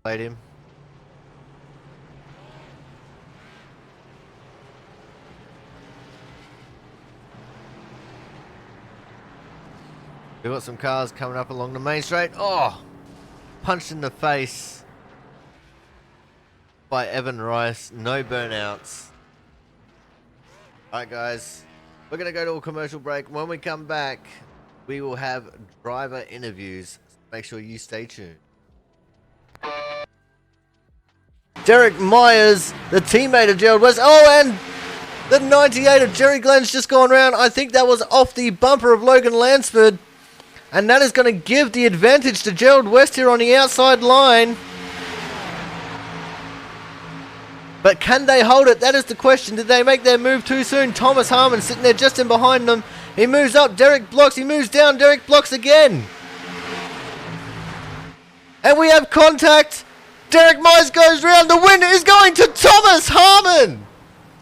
Played him. We've got some cars coming up along the main straight. Oh! Punched in the face by Evan Rice. No burnouts. Alright, guys. We're going to go to a commercial break. When we come back, we will have driver interviews. Make sure you stay tuned. Derek Myers, the teammate of Gerald West. Oh, and the 98 of Jerry Glenn's just gone round. I think that was off the bumper of Logan Lansford. And that is going to give the advantage to Gerald West here on the outside line. But can they hold it? That is the question. Did they make their move too soon? Thomas Harmon sitting there just in behind them. He moves up. Derek blocks. He moves down. Derek blocks again. And we have contact. Derek Myers goes round. The win is going to Thomas Harmon.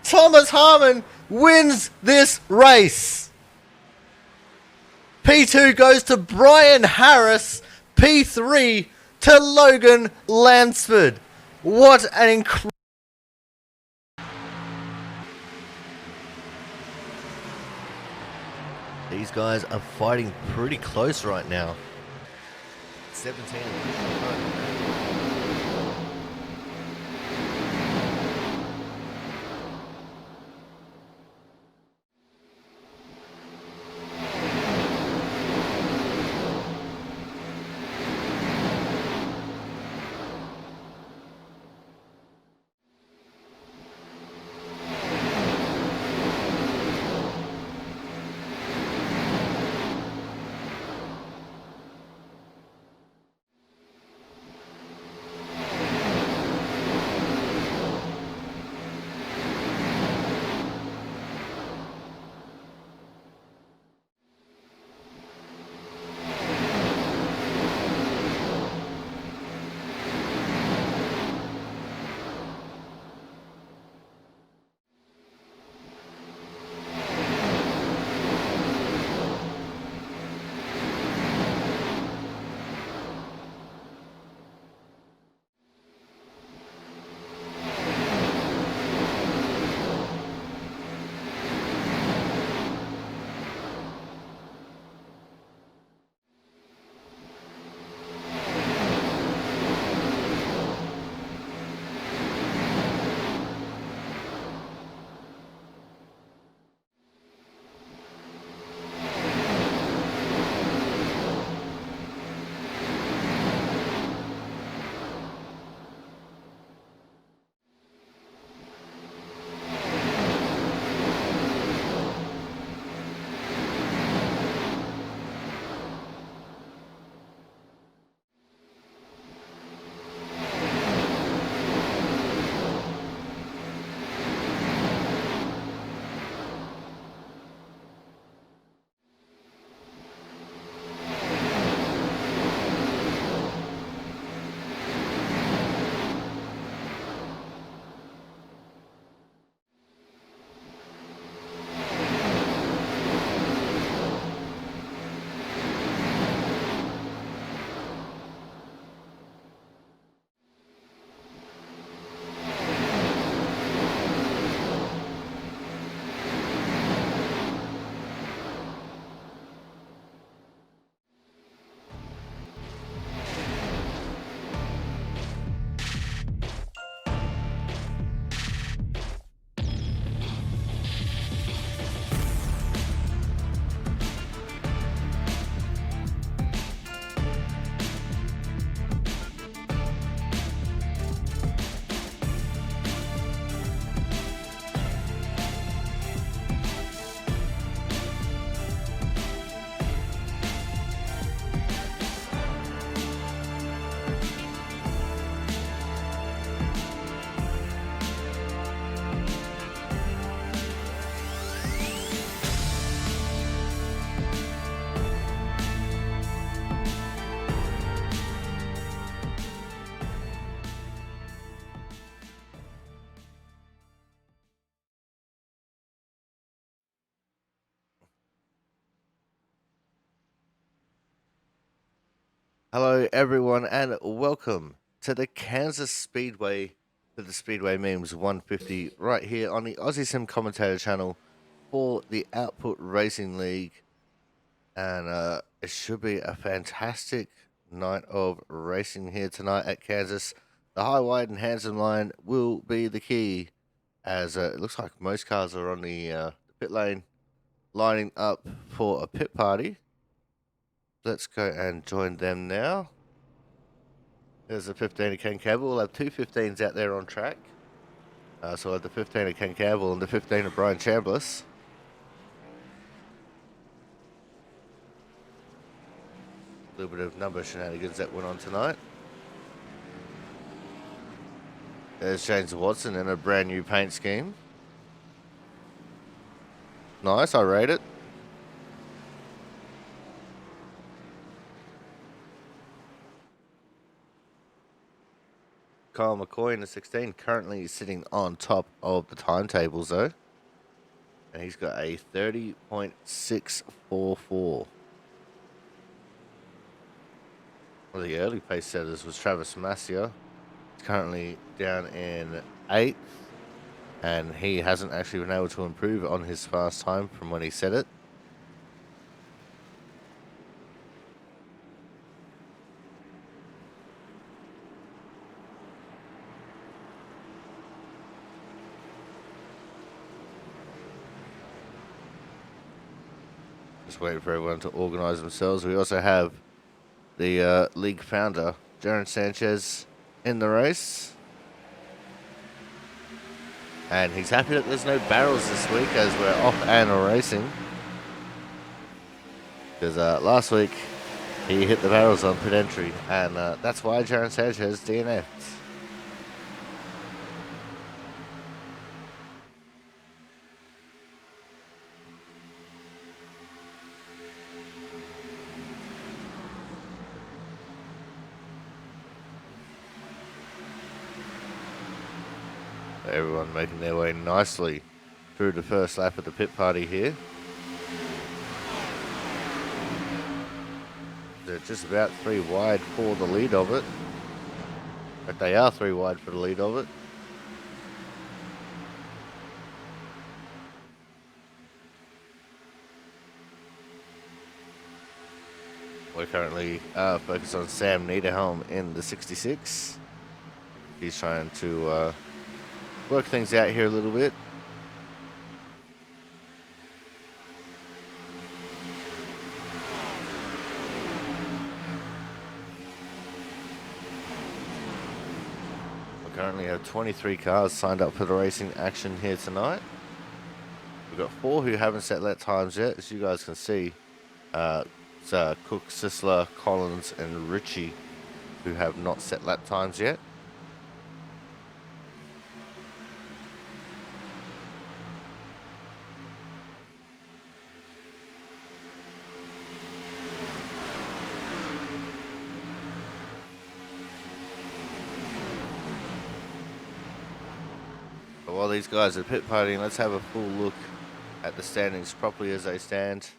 Thomas Harmon wins this race. P2 goes to Brian Harris. P3 to Logan Lansford. What an incredible... These guys are fighting pretty close right now. 17. Hello, everyone, and welcome to the Kansas Speedway, to the Speedway Memes 150, right here on the Aussie Sim Commentator channel for the Output Racing League. And it should be a fantastic night of racing here tonight at Kansas. The high, wide, and handsome line will be the key, as it looks like most cars are on the pit lane lining up for a pit party. Let's go and join them now. There's a 15 of Ken Campbell. We'll have two 15s out there on track. So we'll have the 15 of Ken Campbell and the 15 of Brian Chambliss. A little bit of number shenanigans that went on tonight. There's James Watson in a brand new paint scheme. Nice, I rate it. Kyle McCoy in the 16, currently sitting on top of the timetables though. And he's got a 30.644. One of the early pace setters was Travis Massia. He's currently down in 8th. And he hasn't actually been able to improve on his fast time from when he set it. Just waiting for everyone to organise themselves. We also have the league founder, Jaron Sanchez, in the race. And he's happy that there's no barrels this week as we're off and racing. Because last week he hit the barrels on pit entry, and that's why Jaron Sanchez DNF'd. Everyone making their way nicely through the first lap of the pit party here. They're just about 3 wide for the lead of it. But they are 3 wide for the lead of it. We're currently focused on Sam Niederhelm in the 66. He's trying to work things out here a little bit. We currently have 23 cars signed up for the racing action here tonight. We've got 4 who haven't set lap times yet, as you guys can see. It's Cook, Sisler, Collins, and Ritchie who have not set lap times yet. While these guys are pit partying, let's have a full look at the standings properly as they stand.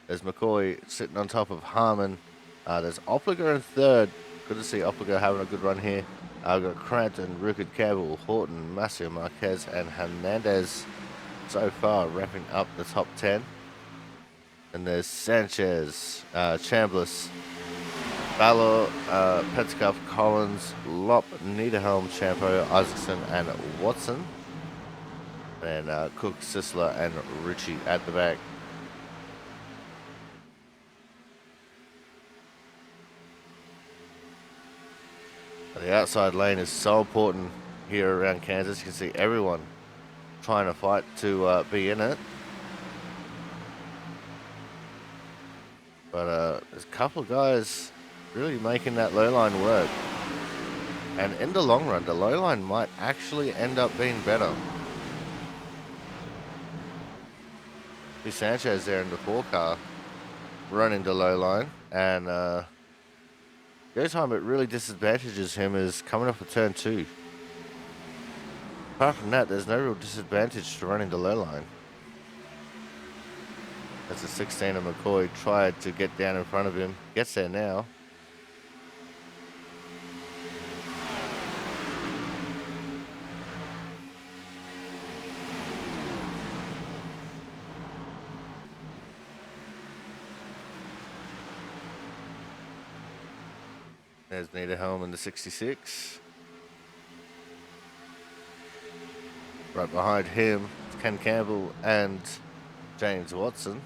There's McCoy sitting on top of Harmon. There's Opliger in 3rd. Good to see Opliger having a good run here. We've got Cranton, Rickard, Campbell, Horton, Massio, Marquez, and Hernandez so far wrapping up the top 10. And there's Sanchez, Chambliss, Ballor, Petskoff, Collins, Lopp, Niederhelm, Champo, Isaacson, and Watson. And Cook, Sisler, and Ritchie at the back. The outside lane is so important here around Kansas. You can see everyone trying to fight to be in it. But there's a couple of guys really making that low line work. And in the long run, the low line might actually end up being better. See Sanchez there in the 4 car running the low line, and the only time it really disadvantages him is coming off of turn 2. Apart from that, there's no real disadvantage to running the low line. As the 16 of McCoy tried to get down in front of him, gets there now. There's Niederhelm in the 66. Right behind him, Ken Campbell and James Watson.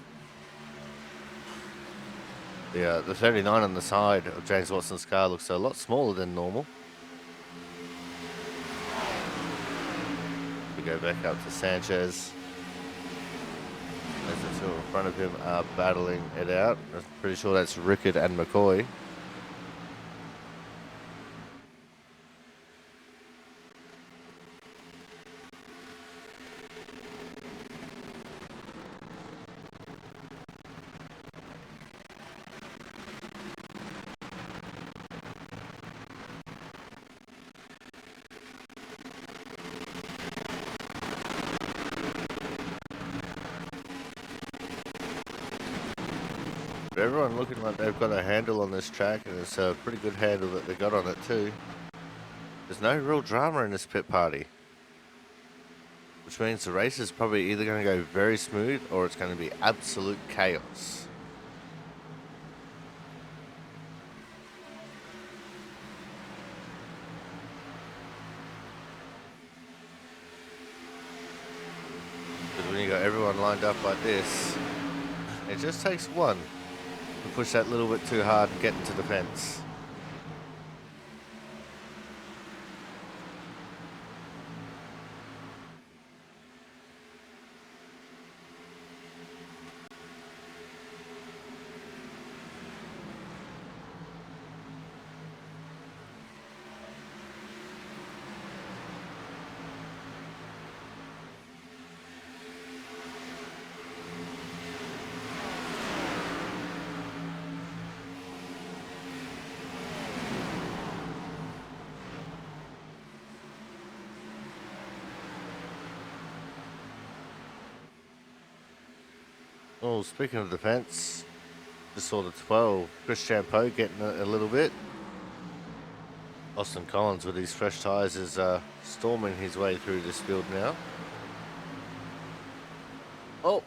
The 39 on the side of James Watson's car looks a lot smaller than normal. We go back up to Sanchez. As the two in front of him are battling it out. I'm pretty sure that's Rickard and McCoy. But everyone looking like they've got a handle on this track, and it's a pretty good handle that they got on it too. There's no real drama in this pit party, which means the race is probably either going to go very smooth or it's going to be absolute chaos. Because when you got everyone lined up like this, it just takes one to push that little bit too hard and get into the fence. Oh, speaking of the fence, just saw the 12, Chris Champeau getting a little bit. Austin Collins with his fresh tyres is storming his way through this field now. Oh,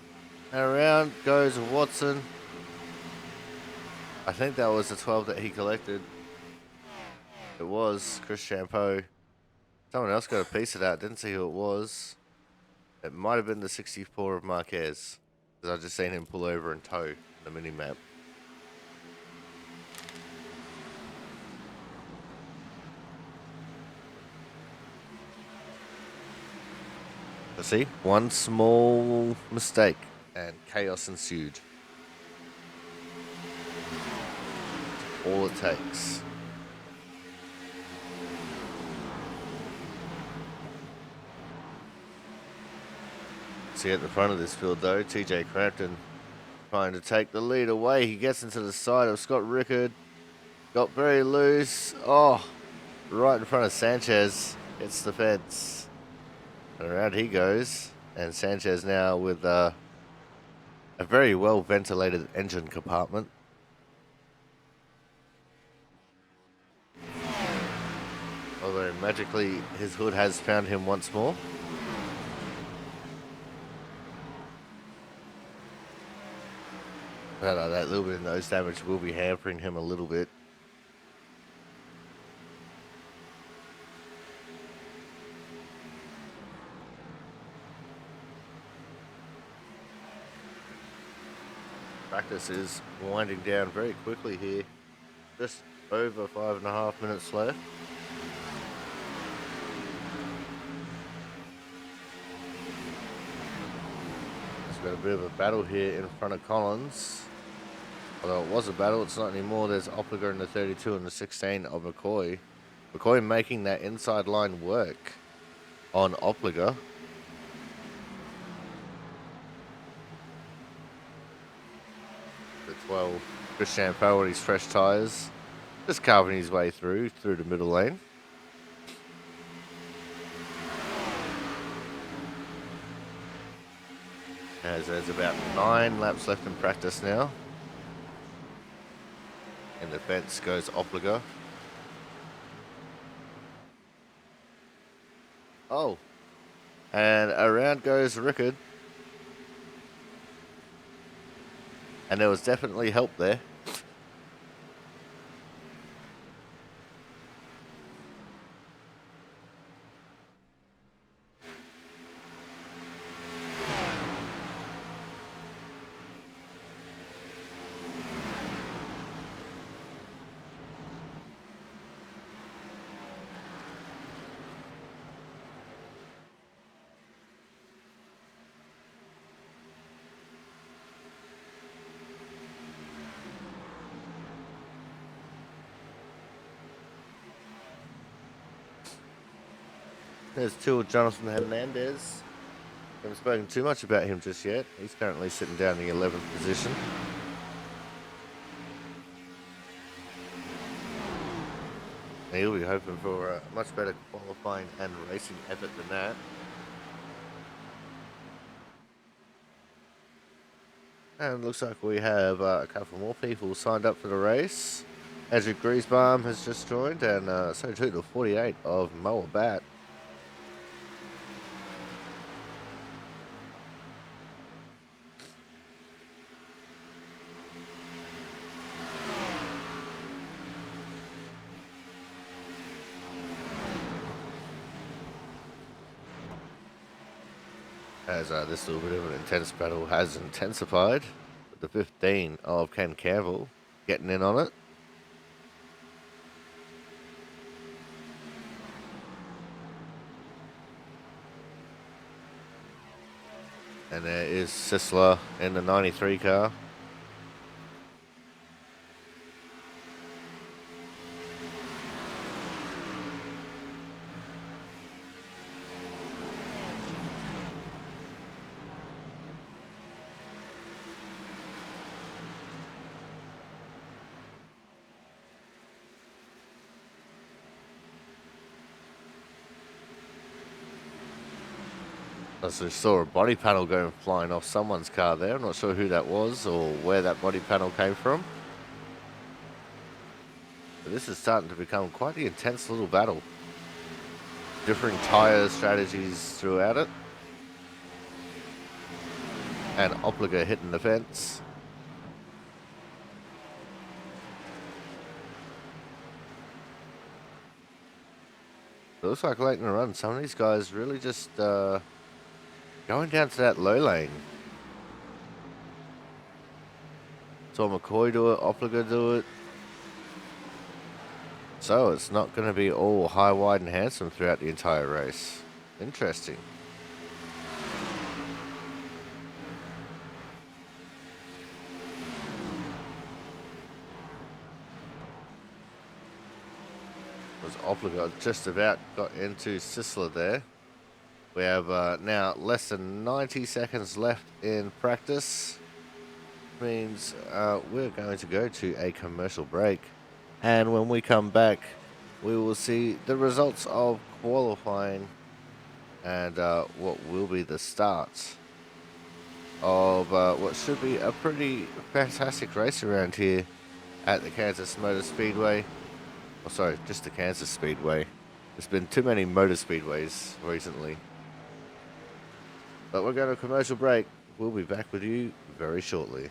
and around goes Watson. I think that was the 12 that he collected. It was Chris Champeau. Someone else got a piece of that, didn't see who it was. It might have been the 64 of Marquez, because I just seen him pull over and tow the mini-map. See, one small mistake and chaos ensued. All it takes. See at the front of this field though, TJ Crampton trying to take the lead away. He gets into the side of Scott Rickard. Got very loose. Oh, right in front of Sanchez. Hits the fence. And around he goes. And Sanchez now with a very well ventilated engine compartment. Although magically his hood has found him once more. But that little bit of nose damage will be hampering him a little bit. Practice is winding down very quickly here. Just over 5.5 minutes left. It's got a bit of a battle here in front of Collins. Although it was a battle, it's not anymore. There's Opliger in the 32 and the 16 of McCoy. McCoy making that inside line work on Opliger. The 12, Chris Champeau with his fresh tyres. Just carving his way through the middle lane. As there's about 9 laps left in practice now. In the fence goes Opliger. Oh. And around goes Rickard. And there was definitely help there. There's two Jonathan Hernandez. Haven't spoken too much about him just yet. He's currently sitting down in the 11th position. And he'll be hoping for a much better qualifying and racing effort than that. And it looks like we have a couple more people signed up for the race. Andrew Griesbaum has just joined, and so too the 48 of Moa Bat. As this little bit of an intense battle has intensified, with the 15 of Ken Campbell getting in on it. And there is Sisler in the 93 car. I just saw a body panel going flying off someone's car there. I'm not sure who that was or where that body panel came from. But this is starting to become quite the intense little battle. Differing tyre strategies throughout it. And Opliger hitting the fence. It looks like late in the run, some of these guys really just going down to that low lane. Saw McCoy do it, Opliger do it. So it's not going to be all high, wide and handsome throughout the entire race. Interesting. Was Opliger just about got into Sisler there. We have now less than 90 seconds left in practice. Means we're going to go to a commercial break. And when we come back, we will see the results of qualifying and what will be the start of what should be a pretty fantastic race around here at the Kansas Motor Speedway. Oh, sorry, just the Kansas Speedway. There's been too many motor speedways recently. But we're going to a commercial break. We'll be back with you very shortly.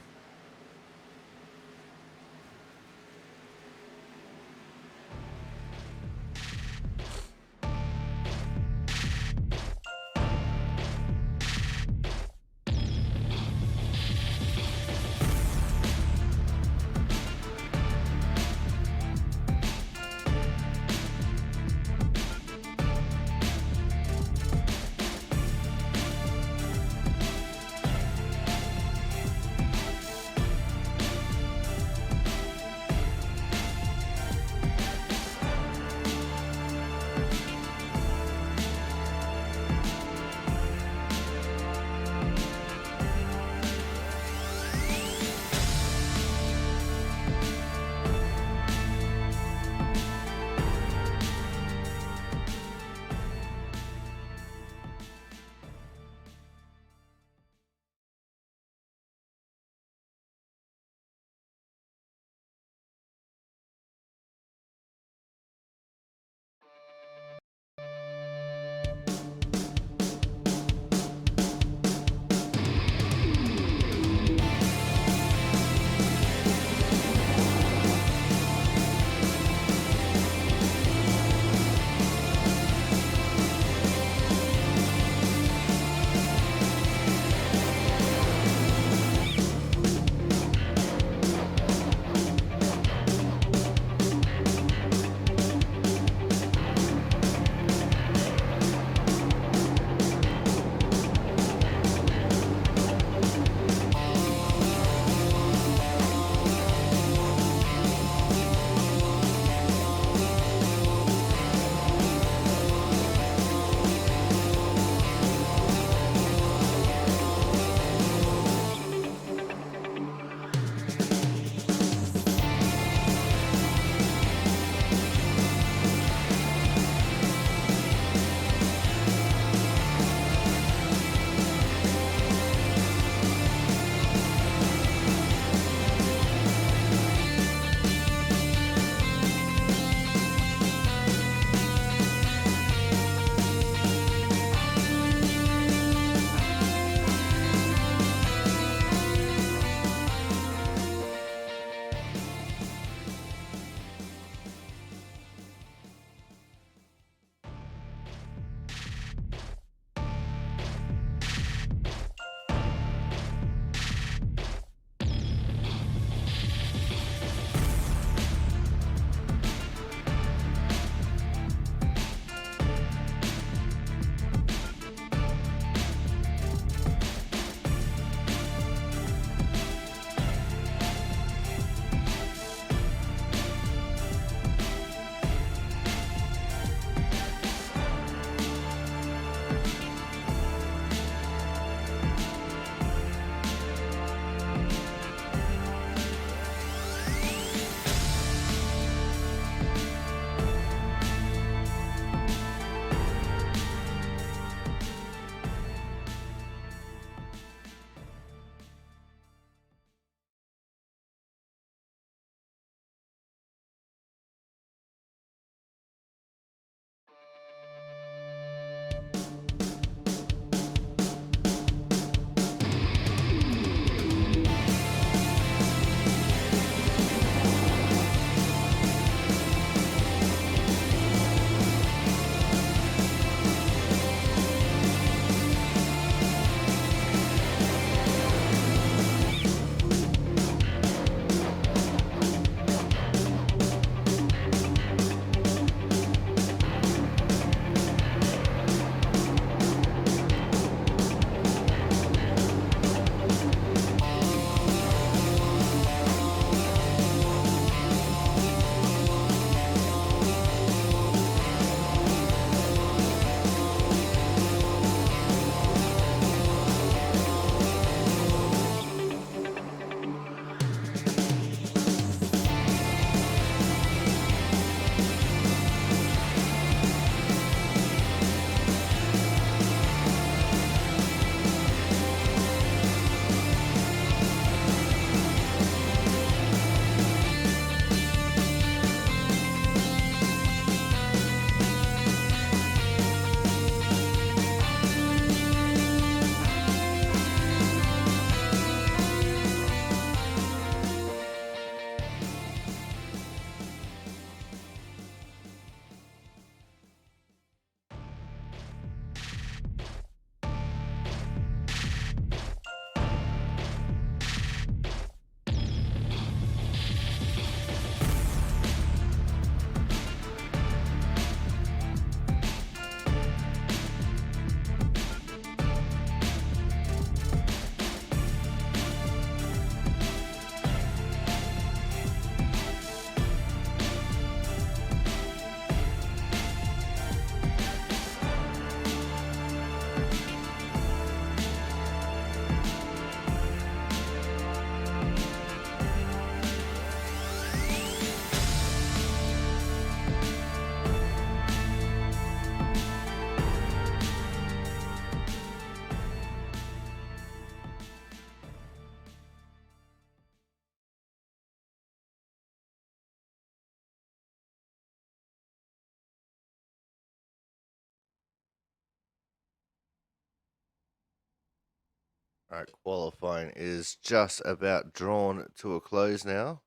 All right, qualifying is just about drawn to a close now.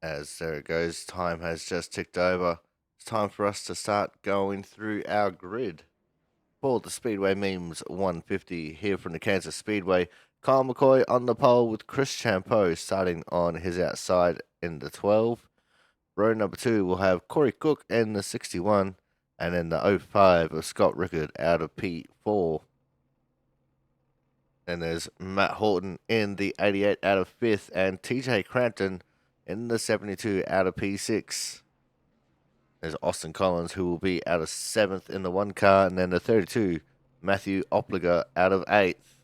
As there it goes, time has just ticked over. It's time for us to start going through our grid. For the Speedway Memes 150 here from the Kansas Speedway, Kyle McCoy on the pole with Chris Champeau starting on his outside in the 12. Row number 2 will have Corey Cook in the 61, and then the 05 of Scott Rickard out of P4. Then there's Matt Horton in the 88 out of 5th, and TJ Crampton in the 72 out of P6. There's Austin Collins, who will be out of 7th in the 1 car, and then the 32, Matthew Opliger out of 8th.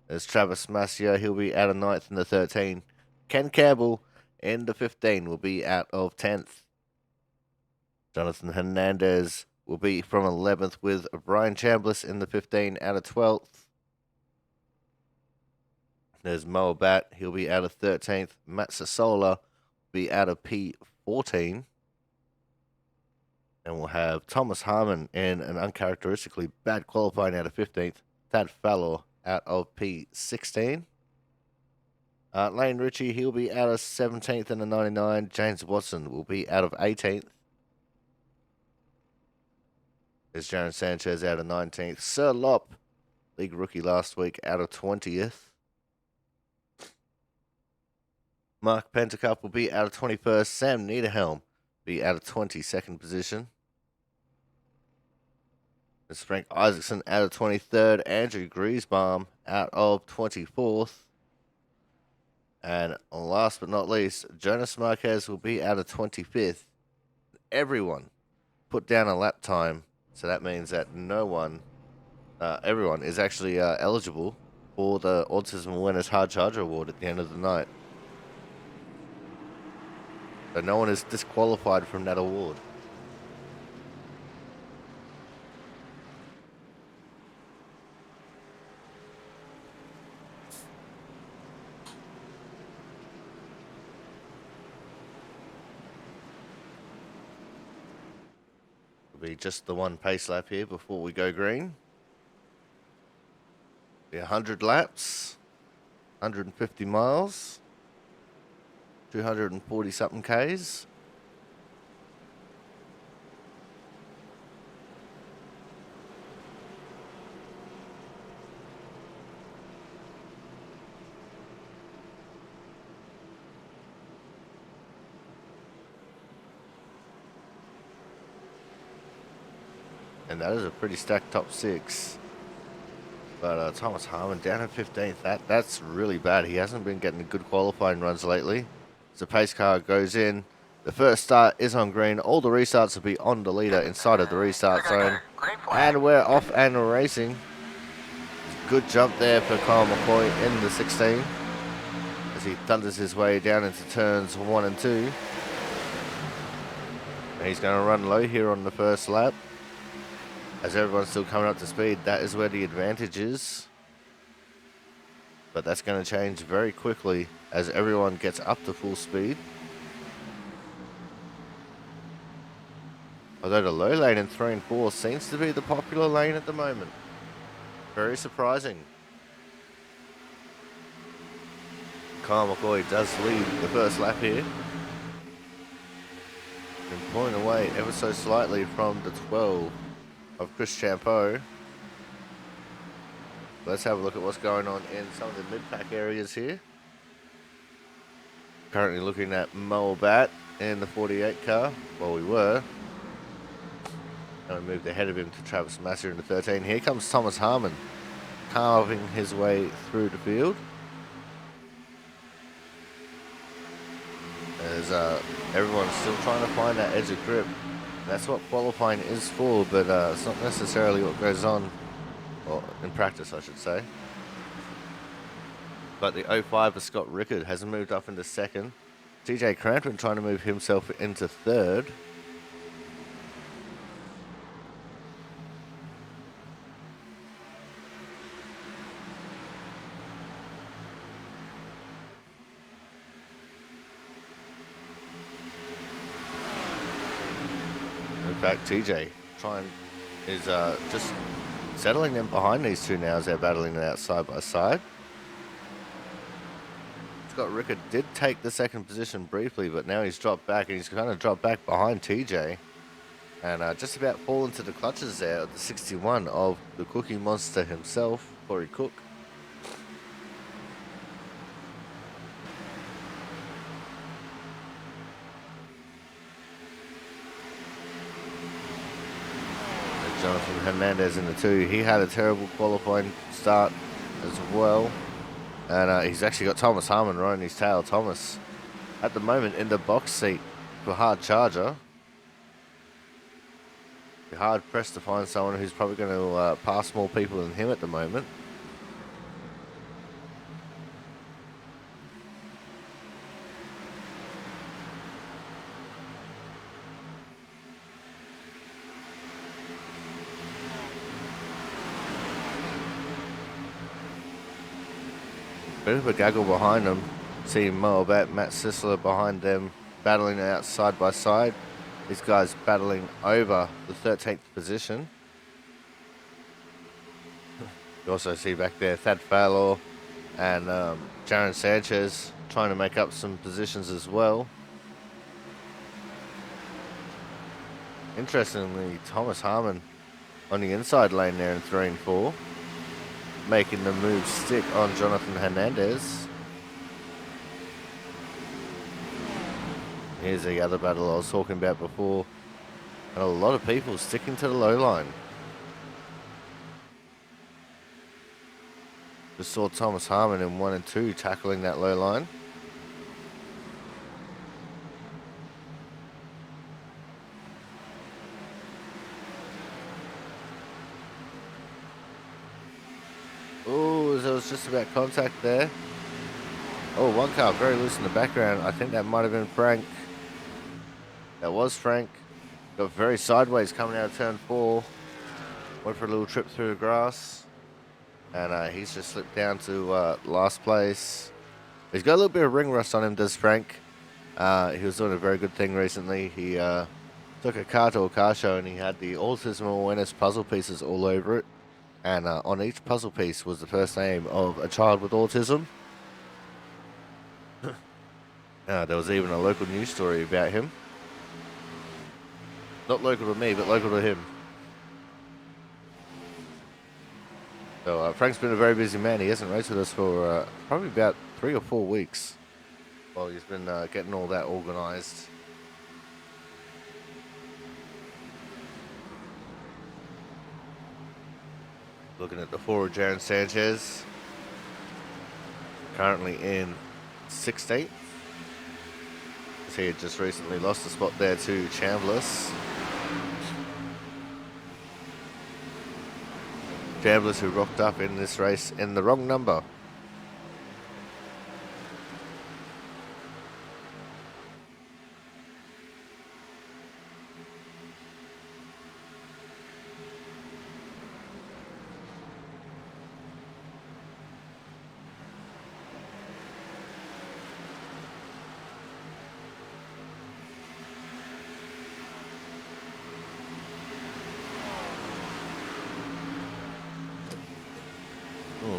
There's Travis Massia, he'll be out of 9th in the 13. Ken Campbell in the 15 will be out of 10th. Jonathan Hernandez will be from 11th with Brian Chambliss in the 15 out of 12th. There's Mo Bat, he'll be out of 13th. Matt Sasola will be out of P14. And we'll have Thomas Harmon in an uncharacteristically bad qualifying out of 15th. Thad Fallor out of P16. Lane Ritchie, he'll be out of 17th in the 99. James Watson will be out of 18th. There's Jaron Sanchez out of 19th. Sir Lopp, league rookie last week, out of 20th. Mark Pentecup will be out of 21st. Sam Niederhelm be out of 22nd position. There's Frank Isaacson out of 23rd. Andrew Griesbaum out of 24th. And last but not least, Jonas Marquez will be out of 25th. Everyone put down a lap time, so that means that everyone is actually eligible for the Autism Awareness Hard Charger Award at the end of the night. So no one is disqualified from that award. It'll be just the one pace lap here before we go green. Be 100 laps, 150 miles, 240 something Ks. And that is a pretty stacked top 6. But Thomas Harmon down in 15th. That's really bad. He hasn't been getting good qualifying runs lately. As the pace car goes in, the first start is on green. All the restarts will be on the leader inside of the restart zone. And we're off and racing. Good jump there for Kyle McCoy in the 16 as he thunders his way down into turns 1 and 2. And he's going to run low here on the first lap. As everyone's still coming up to speed, that is where the advantage is. But that's going to change very quickly as everyone gets up to full speed. Although the low lane in 3 and 4 seems to be the popular lane at the moment. Very surprising. Kyle McCoy does lead the first lap here. And pulling away ever so slightly from the 12 of Chris Champeau. Let's have a look at what's going on in some of the mid-pack areas here. Currently looking at Mo Bat in the 48 car. Well, we were. And we moved ahead of him to Travis Masser in the 13. Here comes Thomas Harmon, carving his way through the field. As everyone's still trying to find that edge of grip. That's what qualifying is for, but it's not necessarily what goes on, or in practice, I should say. But the 05 of Scott Rickard has moved up into 2nd. TJ Crampton trying to move himself into 3rd. In fact, TJ is just settling them behind these two now as they're battling it out side by side. Scott Rickard did take the 2nd position briefly, but now he's dropped back, and he's kind of dropped back behind TJ. And just about fall into the clutches there of the 61 of the Cookie Monster himself, Corey Cook. Jonathan Hernandez in the 2. He had a terrible qualifying start as well. And he's actually got Thomas Harmon riding his tail. Thomas, at the moment, in the box seat for hard charger. You're hard pressed to find someone who's probably going to pass more people than him at the moment. Bit of a gaggle behind them. See Moabat, Matt Sisler behind them, battling out side by side. These guys battling over the 13th position. You also see back there Thad Fowler and Jaron Sanchez trying to make up some positions as well. Interestingly, Thomas Harmon on the inside lane there in 3 and 4. Making the move stick on Jonathan Hernandez. Here's the other battle I was talking about before. And a lot of people sticking to the low line. Just saw Thomas Harmon in 1 and 2 tackling that low line. Oh, there was just about contact there. Oh, one car very loose in the background. I think that might have been Frank. That was Frank. Got very sideways coming out of turn 4. Went for a little trip through the grass. And he's just slipped down to last place. He's got a little bit of ring rust on him, does Frank. He was doing a very good thing recently. He took a car to a car show and he had the autism awareness puzzle pieces all over it. And on each puzzle piece was the first name of a child with autism. There was even a local news story about him. Not local to me, but local to him. So Frank's been a very busy man. He hasn't raced with us for probably about 3 or 4 weeks. While he's been getting all that organised. Looking at the forward, Jaron Sanchez. Currently in 16th. He had just recently lost a spot there to Chambliss. Chambliss who rocked up in this race in the wrong number.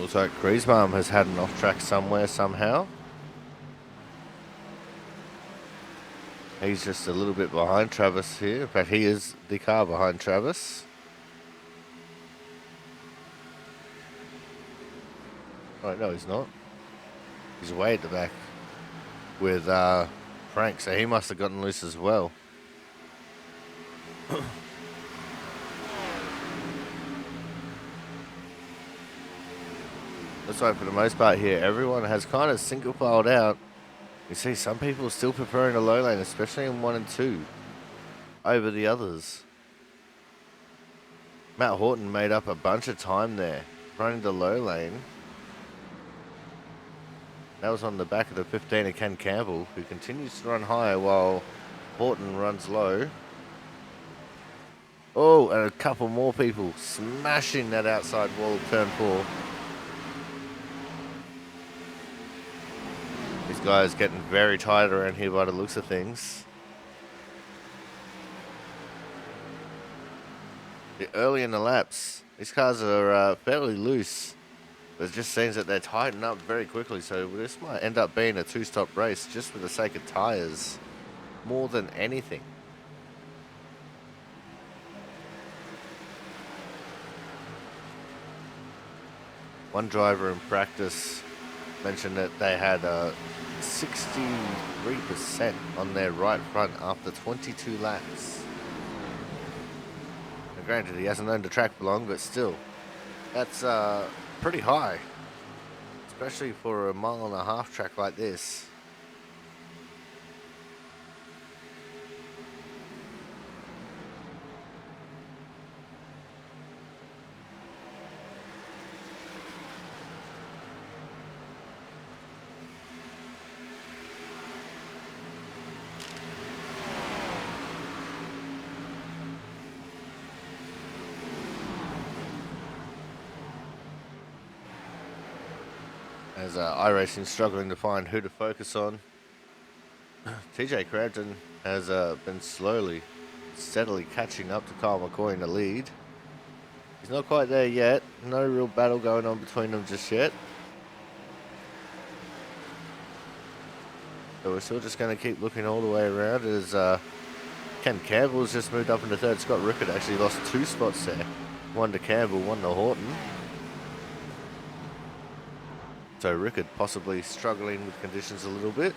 Looks like Griezmann has had an off track somewhere, somehow. He's just a little bit behind Travis here. In fact, he is the car behind Travis. Oh, no, he's not. He's way at the back with Frank, so he must have gotten loose as well. Looks like for the most part here, everyone has kind of single filed out. You see some people still preferring the low lane, especially in 1 and 2, over the others. Matt Horton made up a bunch of time there, running the low lane. That was on the back of the 15 of Ken Campbell, who continues to run high while Horton runs low. Oh, and a couple more people smashing that outside wall of turn 4. These guys getting very tight around here by the looks of things. Early in the laps, these cars are fairly loose. It just seems that they're tightening up very quickly, so this might end up being a 2-stop race just for the sake of tyres, more than anything. One driver in practice mentioned that they had 63% on their right front after 22 laps. Now, granted, he hasn't owned the track for long, but still, that's pretty high, especially for a 1.5-mile track like this. As iRacing struggling to find who to focus on. TJ Crampton has been steadily catching up to Kyle McCoy in the lead. He's not quite there yet. No real battle going on between them just yet. So we're still just going to keep looking all the way around as Ken Campbell's just moved up into third. Scott Rickett actually lost 2 spots there. One to Campbell, one to Horton. So Rickard possibly struggling with conditions a little bit.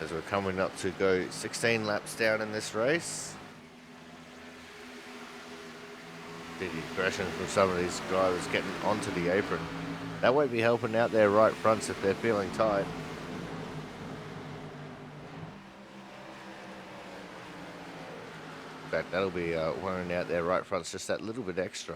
As we're coming up to go 16 laps down in this race. The aggression from some of these drivers getting onto the apron. That won't be helping out their right fronts if they're feeling tight. In fact, that'll be wearing out their right fronts just that little bit extra.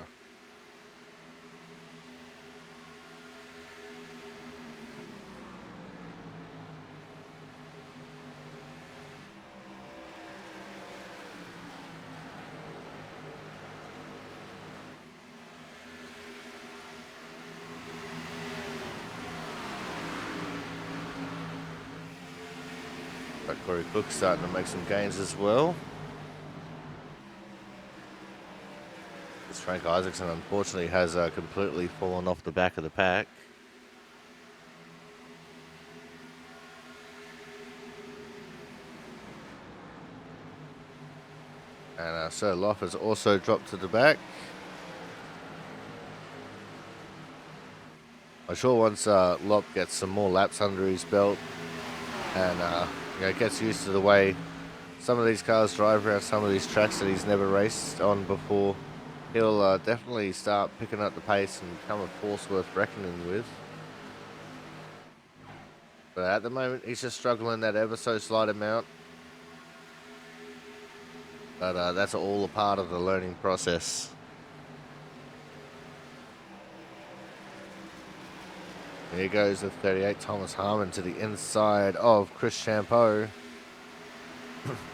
Corey Cook's starting to make some gains as well. This Frank Isaacson unfortunately has completely fallen off the back of the pack. And Sir Loff has also dropped to the back. I'm sure once Lopp gets some more laps under his belt and gets used to the way some of these cars drive around some of these tracks that he's never raced on before, he'll definitely start picking up the pace and become a force worth reckoning with. But at the moment, he's just struggling that ever so slight amount. But that's all a part of the learning process. Here goes the 38 Thomas Harmon to the inside of Chris Champeau.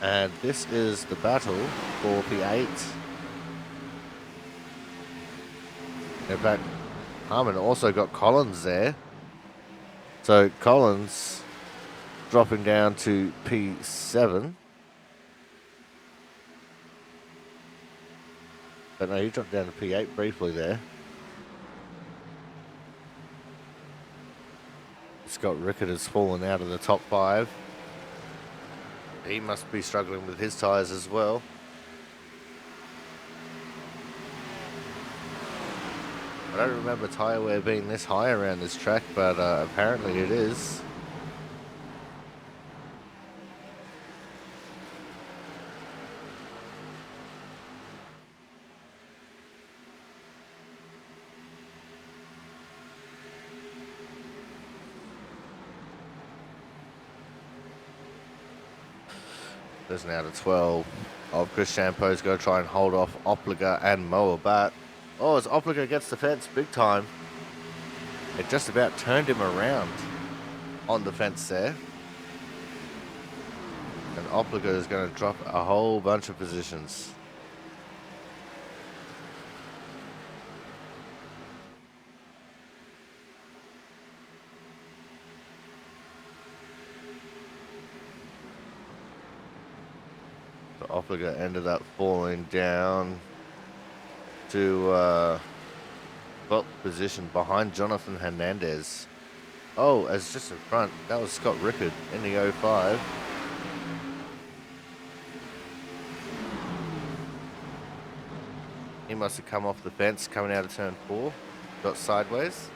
And this is the battle for P8. In fact, Harmon also got Collins there. So Collins dropping down to P7. But no, he dropped down to P8 briefly there. Scott Rickett has fallen out of the top 5. He must be struggling with his tyres as well. I don't remember tyre wear being this high around this track, but apparently it is. There's now the 12 of Chris Champeau's going to try and hold off Opliger and Moa Bat. Oh, as Opliger gets the fence big time. It just about turned him around on the fence there. And Opliger is going to drop a whole bunch of positions. Opliger ended up falling down to 12th position behind Jonathan Hernandez. Oh, as just in front, that was Scott Rickard in the 05. He must have come off the fence coming out of turn 4, got sideways.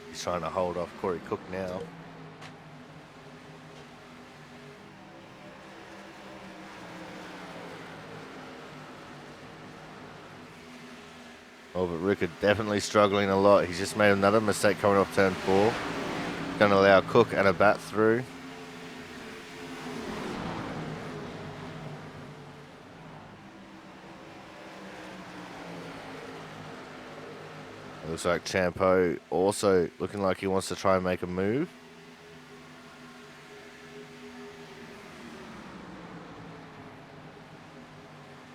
He's trying to hold off Corey Cook now. Oh, but Rickard definitely struggling a lot. He's just made another mistake coming off turn 4. Going to allow Cook and a bat through. It looks like Champeau also looking like he wants to try and make a move.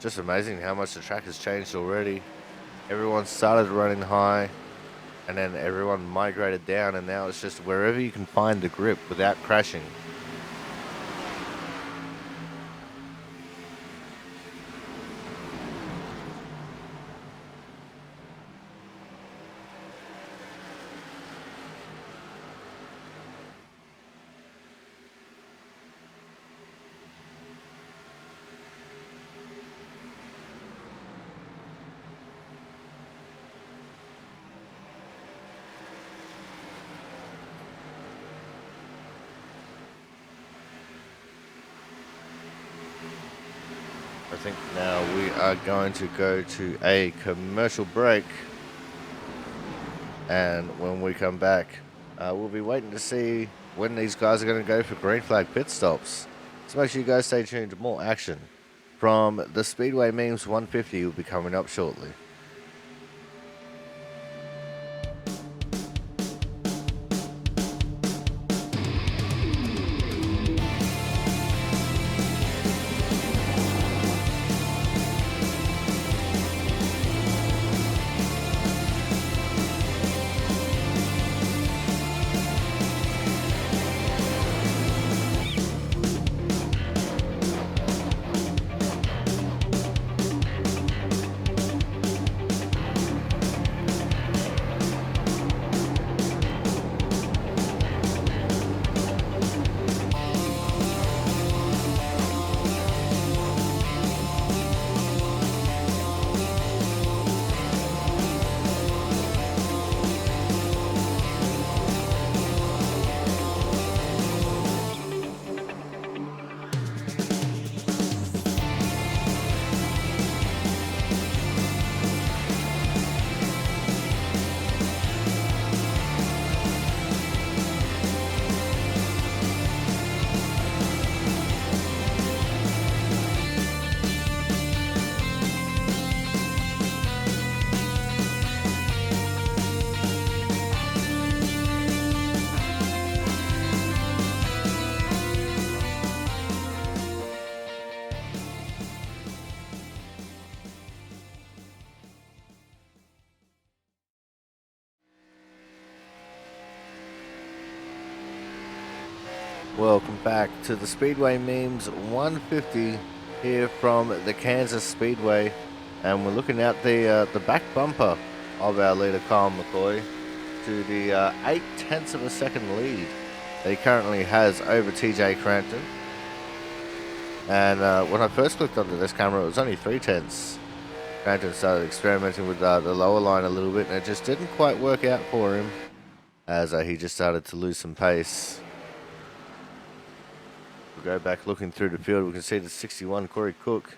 Just amazing how much the track has changed already. Everyone started running high and then everyone migrated down, and now it's just wherever you can find the grip without crashing. I think now we are going to go to a commercial break, and when we come back, we'll be waiting to see when these guys are going to go for green flag pit stops. So make sure you guys stay tuned. More action from the Speedway Memes 150 will be coming up shortly. Welcome back to the Speedway Memes 150 here from the Kansas Speedway, and we're looking at the back bumper of our leader Kyle McCoy to the 8/10 of a second lead that he currently has over TJ Crampton. And when I first clicked onto this camera, it was only 3/10. Crampton started experimenting with the lower line a little bit, and it just didn't quite work out for him as he just started to lose some pace. Go back looking through the field, we can see the 61 Corey Cook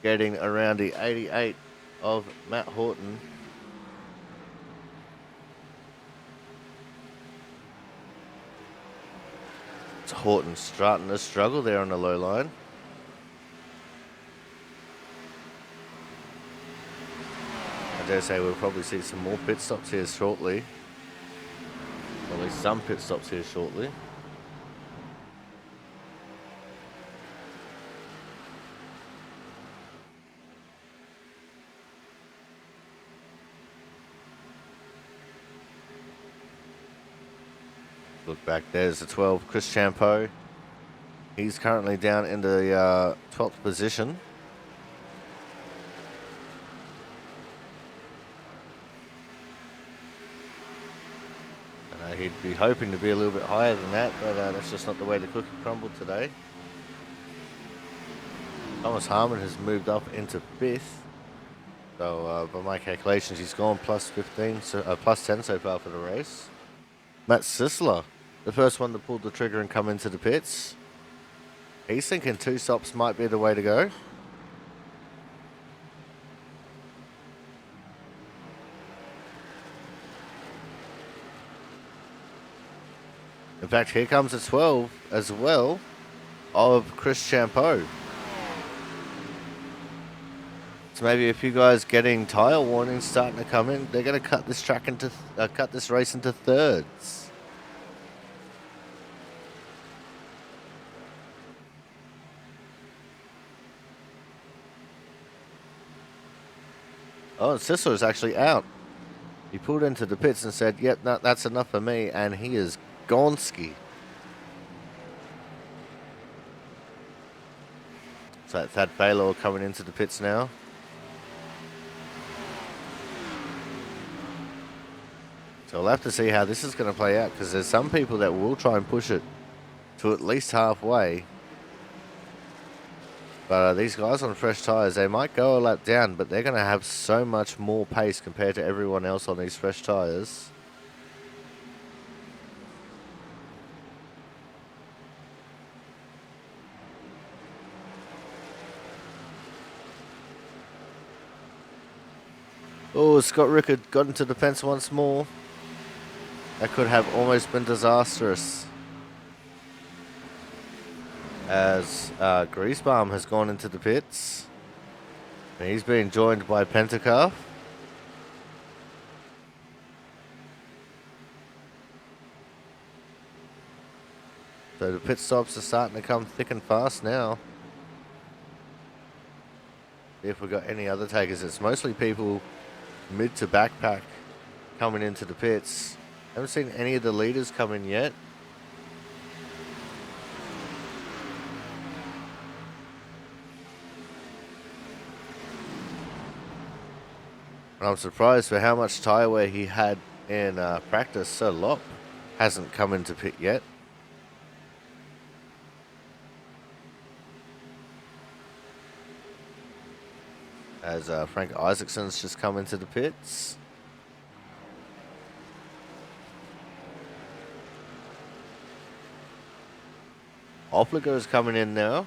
getting around the 88 of Matt Horton. It's Horton starting to struggle there on the low line. I dare say we'll probably see some more pit stops here shortly. Or at least some pit stops here shortly. Look back, there's the 12, Chris Champeau. He's currently down in the 12th position. And he'd be hoping to be a little bit higher than that, but that's just not the way the cookie crumbled today. Thomas Harmon has moved up into 5th. So by my calculations, he's gone plus 15, plus 10 so far for the race. Matt Sisler, the first one to pull the trigger and come into the pits. He's thinking 2 stops might be the way to go. In fact, here comes a 12 as well of Chris Champeau. So maybe a few guys getting tire warnings starting to come in. They're going to cut this track into cut this race into thirds. Oh, and Sissler is actually out. He pulled into the pits and said, "Yep, no, that's enough for me," and he is gonski. So that's Thad Baylor coming into the pits now. So we'll have to see how this is going to play out, because there's some people that will try and push it to at least halfway. But these guys on fresh tyres, they might go a lap down, but they're going to have so much more pace compared to everyone else on these fresh tyres. Oh, Scott Rickard got into the fence once more. That could have almost been disastrous, as Griesbaum has gone into the pits. And he's being joined by Pentacarf. So the pit stops are starting to come thick and fast now. See if we've got any other takers. It's mostly people mid to backpack coming into the pits. Haven't seen any of the leaders come in yet. And I'm surprised for how much tyre wear he had in practice. So Lop hasn't come into pit yet. As Frank Isaacson's just come into the pits. Opliger is coming in now.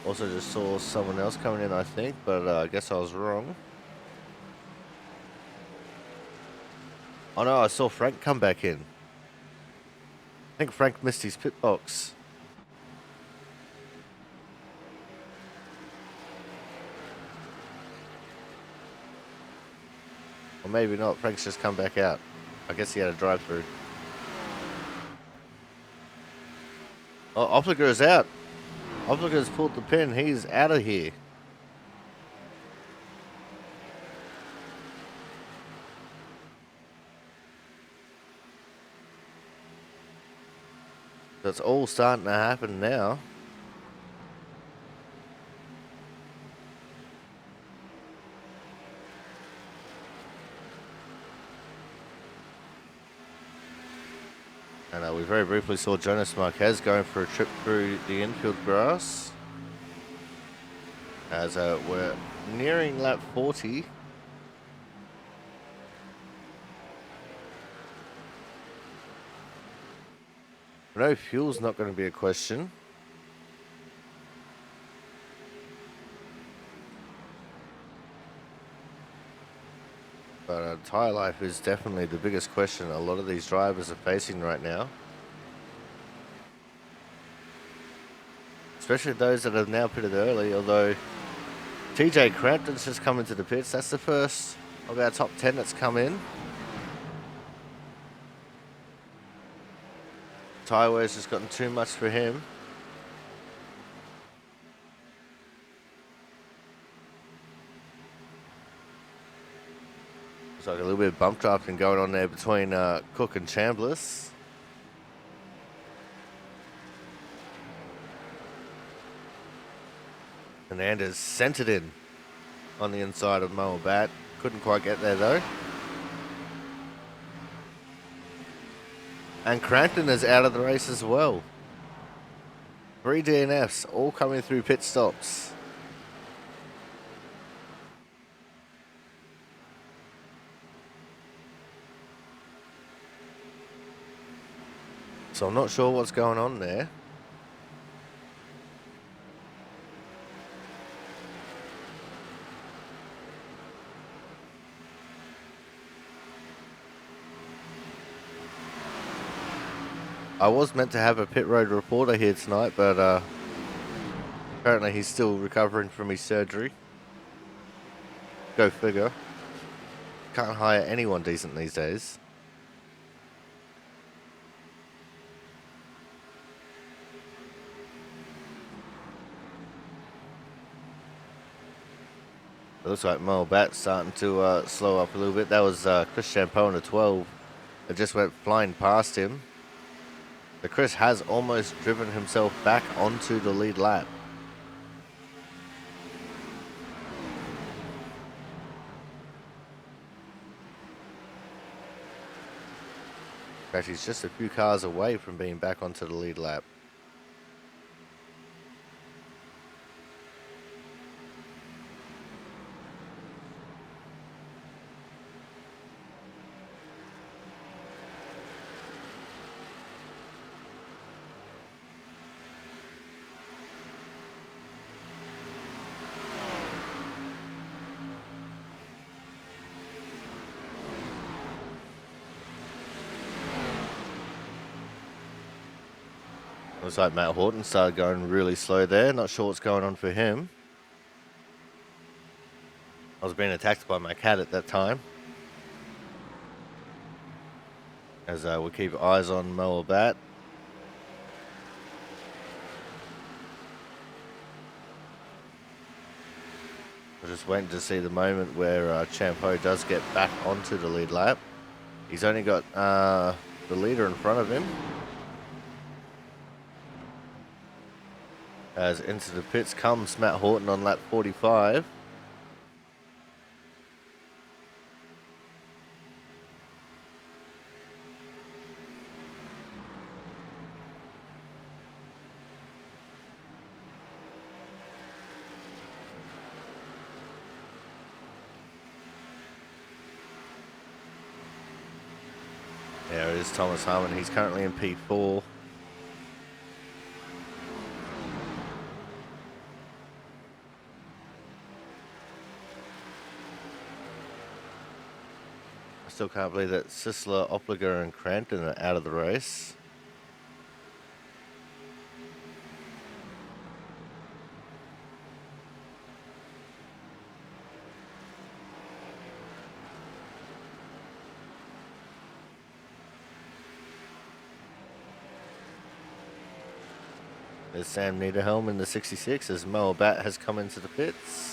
Also just saw someone else coming in, I think, but I guess I was wrong. Oh no, I saw Frank come back in. I think Frank missed his pit box. Or maybe not. Frank's just come back out. I guess he had a drive-through. Oh, Opliger is out. Opliger's pulled the pin. He's out of here. That's all starting to happen now. And we very briefly saw Jonas Marquez going for a trip through the infield grass. As we're nearing lap 40. No fuel's not going to be a question. But tyre life is definitely the biggest question a lot of these drivers are facing right now. Especially those that have now pitted early, although TJ Crampton's just come into the pits. That's the first of our top 10 that's come in. Tyre wear's just gotten too much for him. Looks like a little bit of bump drafting going on there between Cook and Chambliss. Hernandez sent it in on the inside of Moabat. Couldn't quite get there though. And Crampton is out of the race as well. 3 DNFs, all coming through pit stops. So I'm not sure what's going on there. I was meant to have a pit road reporter here tonight, but apparently he's still recovering from his surgery. Go figure. Can't hire anyone decent these days. It looks like Moabat's starting to slow up a little bit. That was Chris Champeau in a 12. It just went flying past him. But Chris has almost driven himself back onto the lead lap. In fact, he's just a few cars away from being back onto the lead lap. Looks like Matt Horton started going really slow there. Not sure what's going on for him. I was being attacked by my cat at that time. As we keep eyes on Moabat. We're just waiting to see the moment where Champeau does get back onto the lead lap. He's only got the leader in front of him. As into the pits comes Matt Horton on lap 45. There it is, Thomas Harmon. He's currently in P4. Still can't believe that Sisler, Opliger and Crampton are out of the race. There's Sam Niederhelm in the 66 as Moabat has come into the pits.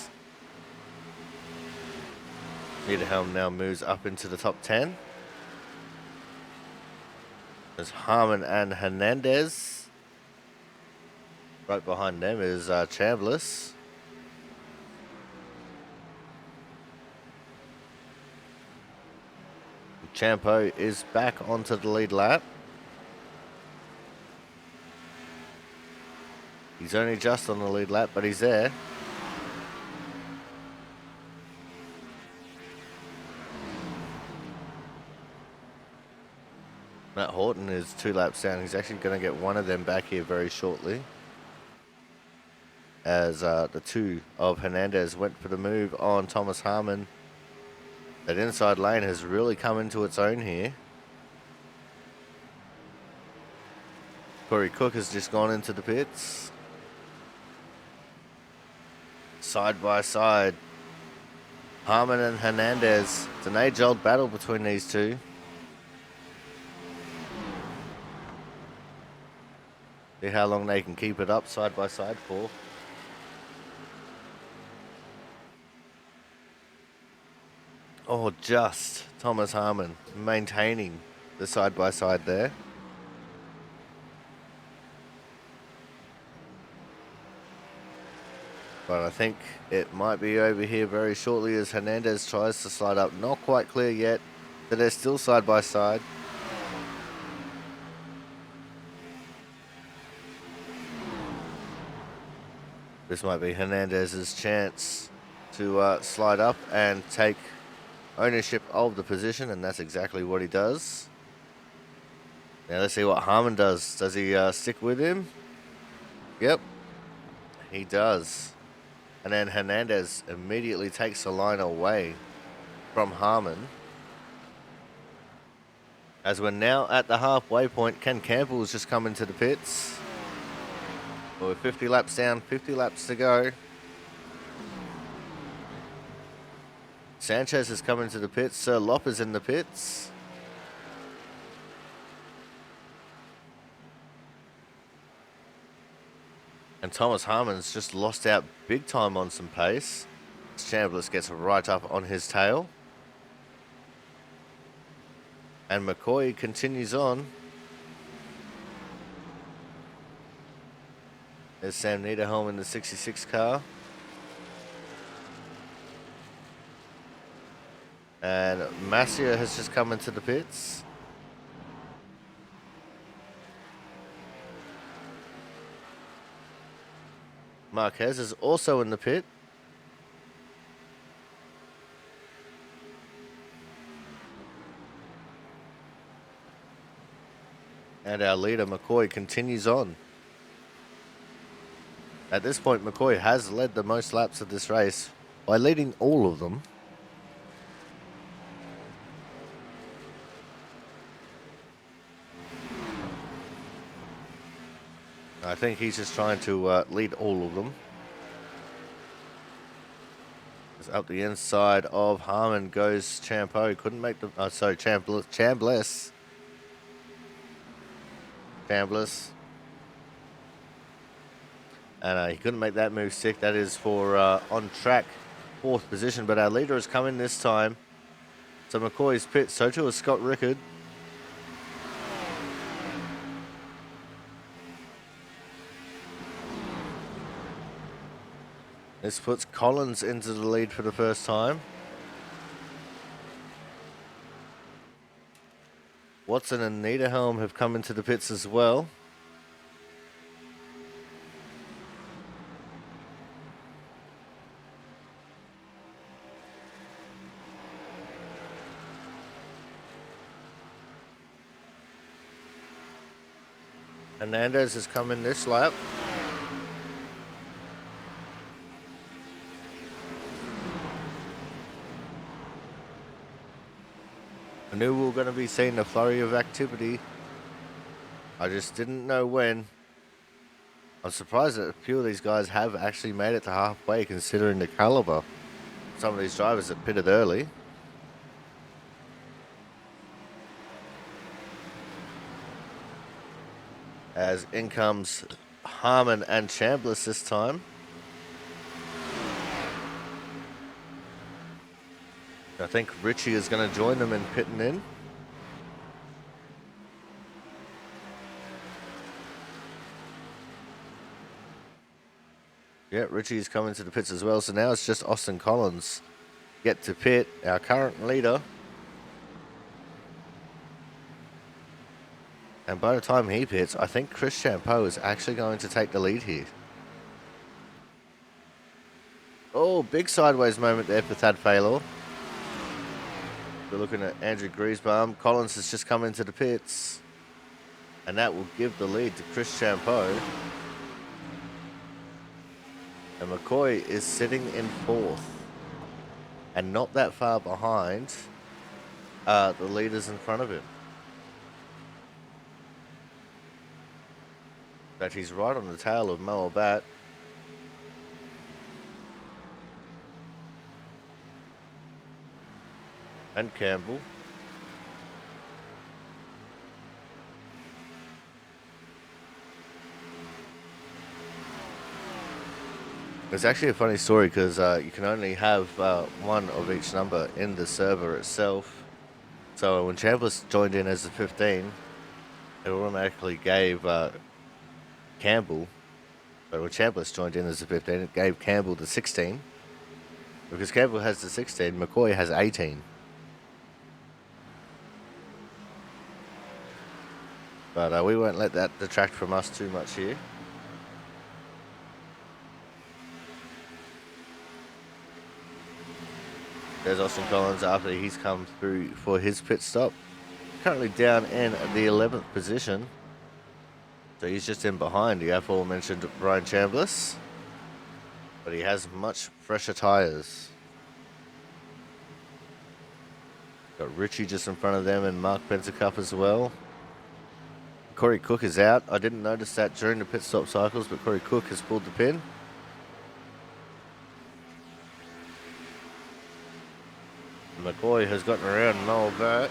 Niederhelm now moves up into the top 10. There's Harmon and Hernandez. Right behind them is Chambliss. Champo is back onto the lead lap. He's only just on the lead lap, but he's there. Matt Horton is 2 laps down. He's actually going to get one of them back here very shortly. As the 2 of Hernandez went for the move on Thomas Harmon. That inside lane has really come into its own here. Corey Cook has just gone into the pits. Side by side. Harmon and Hernandez. It's an age-old battle between these two. See how long they can keep it up side by side for. Oh, just Thomas Harmon maintaining the side by side there. But I think it might be over here very shortly as Hernandez tries to slide up. Not quite clear yet, but they're still side by side. This might be Hernandez's chance to slide up and take ownership of the position, and that's exactly what he does. Now let's see what Harmon does. Does he stick with him? Yep, he does. And then Hernandez immediately takes the line away from Harmon. As we're now at the halfway point, Ken Campbell's just come into the pits. We're 50 laps down, 50 laps to go. Sanchez has come into the pits. Sir Lop is in the pits. And Thomas Harmon's just lost out big time on some pace. Chambliss gets right up on his tail. And McCoy continues on. There's Sam Niederholm in the 66 car. And Masia has just come into the pits. Marquez is also in the pit. And our leader, McCoy, continues on. At this point, McCoy has led the most laps of this race by leading all of them. I think he's just trying to lead all of them. As up the inside of Harmon goes Champo. Couldn't make the... Chambliss. And he couldn't make that move sick. That is for on track 4th position. But our leader has come in this time. So McCoy's pit. So too is Scott Rickard. This puts Collins into the lead for the first time. Watson and Niederholm have come into the pits as well. Hernandez has come in this lap. I knew we were going to be seeing a flurry of activity. I just didn't know when. I'm surprised that a few of these guys have actually made it to halfway, considering the caliber. Some of these drivers that pitted early. As in comes Harmon and Chambliss this time. I think Richie is going to join them in pitting in. Yeah, Richie's coming to the pits as well. So now it's just Austin Collins get to pit, our current leader. And by the time he pits, I think Chris Champeau is actually going to take the lead here. Oh, big sideways moment there for Thad Faylor. We're looking at Andrew Griesbaum. Collins has just come into the pits. And that will give the lead to Chris Champeau. And McCoy is sitting in fourth. And not that far behind the leaders in front of him. In fact, he's right on the tail of Mo Bat. And Campbell. It's actually a funny story because you can only have one of each number in the server itself. So when Chambliss joined in as the 15, it automatically gave Campbell. But when Chambliss joined in as the 15, it gave Campbell the 16. Because Campbell has the 16, McCoy has 18. But we won't let that detract from us too much here. There's Austin Collins after he's come through for his pit stop. Currently down in the 11th position. So he's just in behind the aforementioned Brian Chambliss. But he has much fresher tyres. Got Richie just in front of them and Mark Pensicup as well. Corey Cook is out. I didn't notice that during the pit stop cycles, but Corey Cook has pulled the pin. McCoy has gotten around Noel Barrett.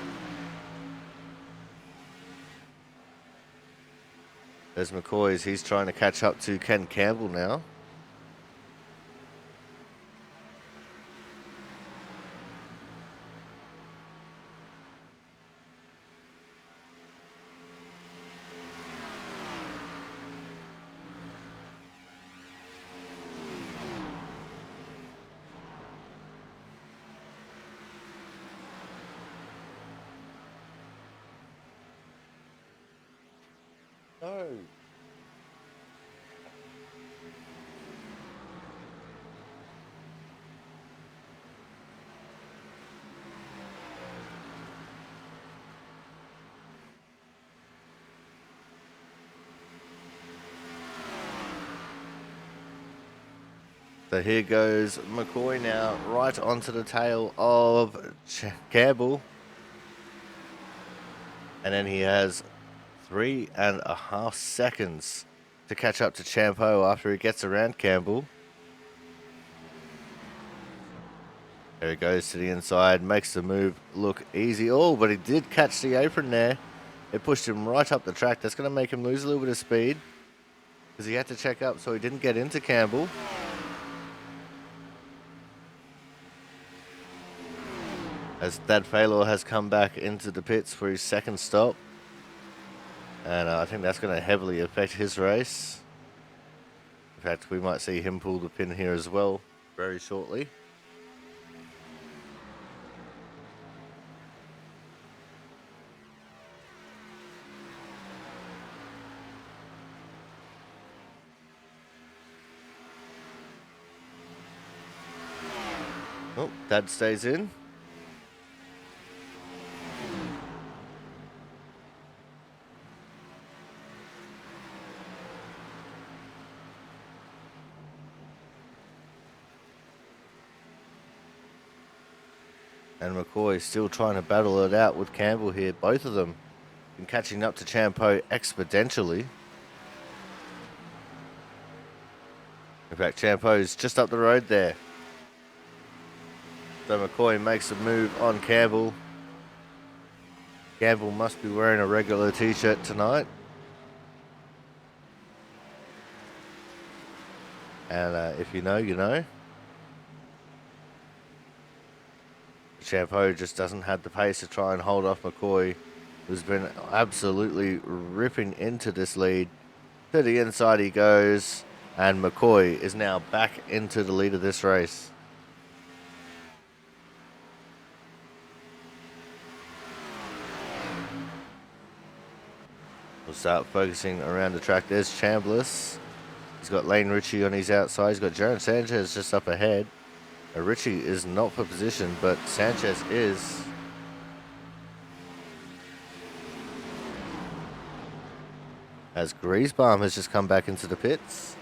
There's McCoy's. He's trying to catch up to Ken Campbell now. No. So here goes McCoy now, right onto the tail of Campbell. And then he has 3.5 seconds to catch up to Champeau after he gets around Campbell. There he goes to the inside, makes the move look easy. Oh, but he did catch the apron there. It pushed him right up the track. That's going to make him lose a little bit of speed because he had to check up so he didn't get into Campbell. As Thad Faylor has come back into the pits for his second stop. And I think that's going to heavily affect his race. In fact, we might see him pull the pin here as well very shortly. Oh, Thad stays in. And McCoy still trying to battle it out with Campbell here. Both of them been catching up to Champeau exponentially. In fact, Champeau's just up the road there. So McCoy makes a move on Campbell. Campbell must be wearing a regular t-shirt tonight. And if you know, you know. Champeau just doesn't have the pace to try and hold off McCoy, who's been absolutely ripping into this lead. To the inside he goes, And McCoy is now back into the lead of this race. We'll start focusing around the track. There's Chambliss. He's got Lane Ritchie on his outside. He's got Jaron Sanchez just up ahead. Ritchie is not for position, but Sanchez is. As Griesbaum has just come back into the pits.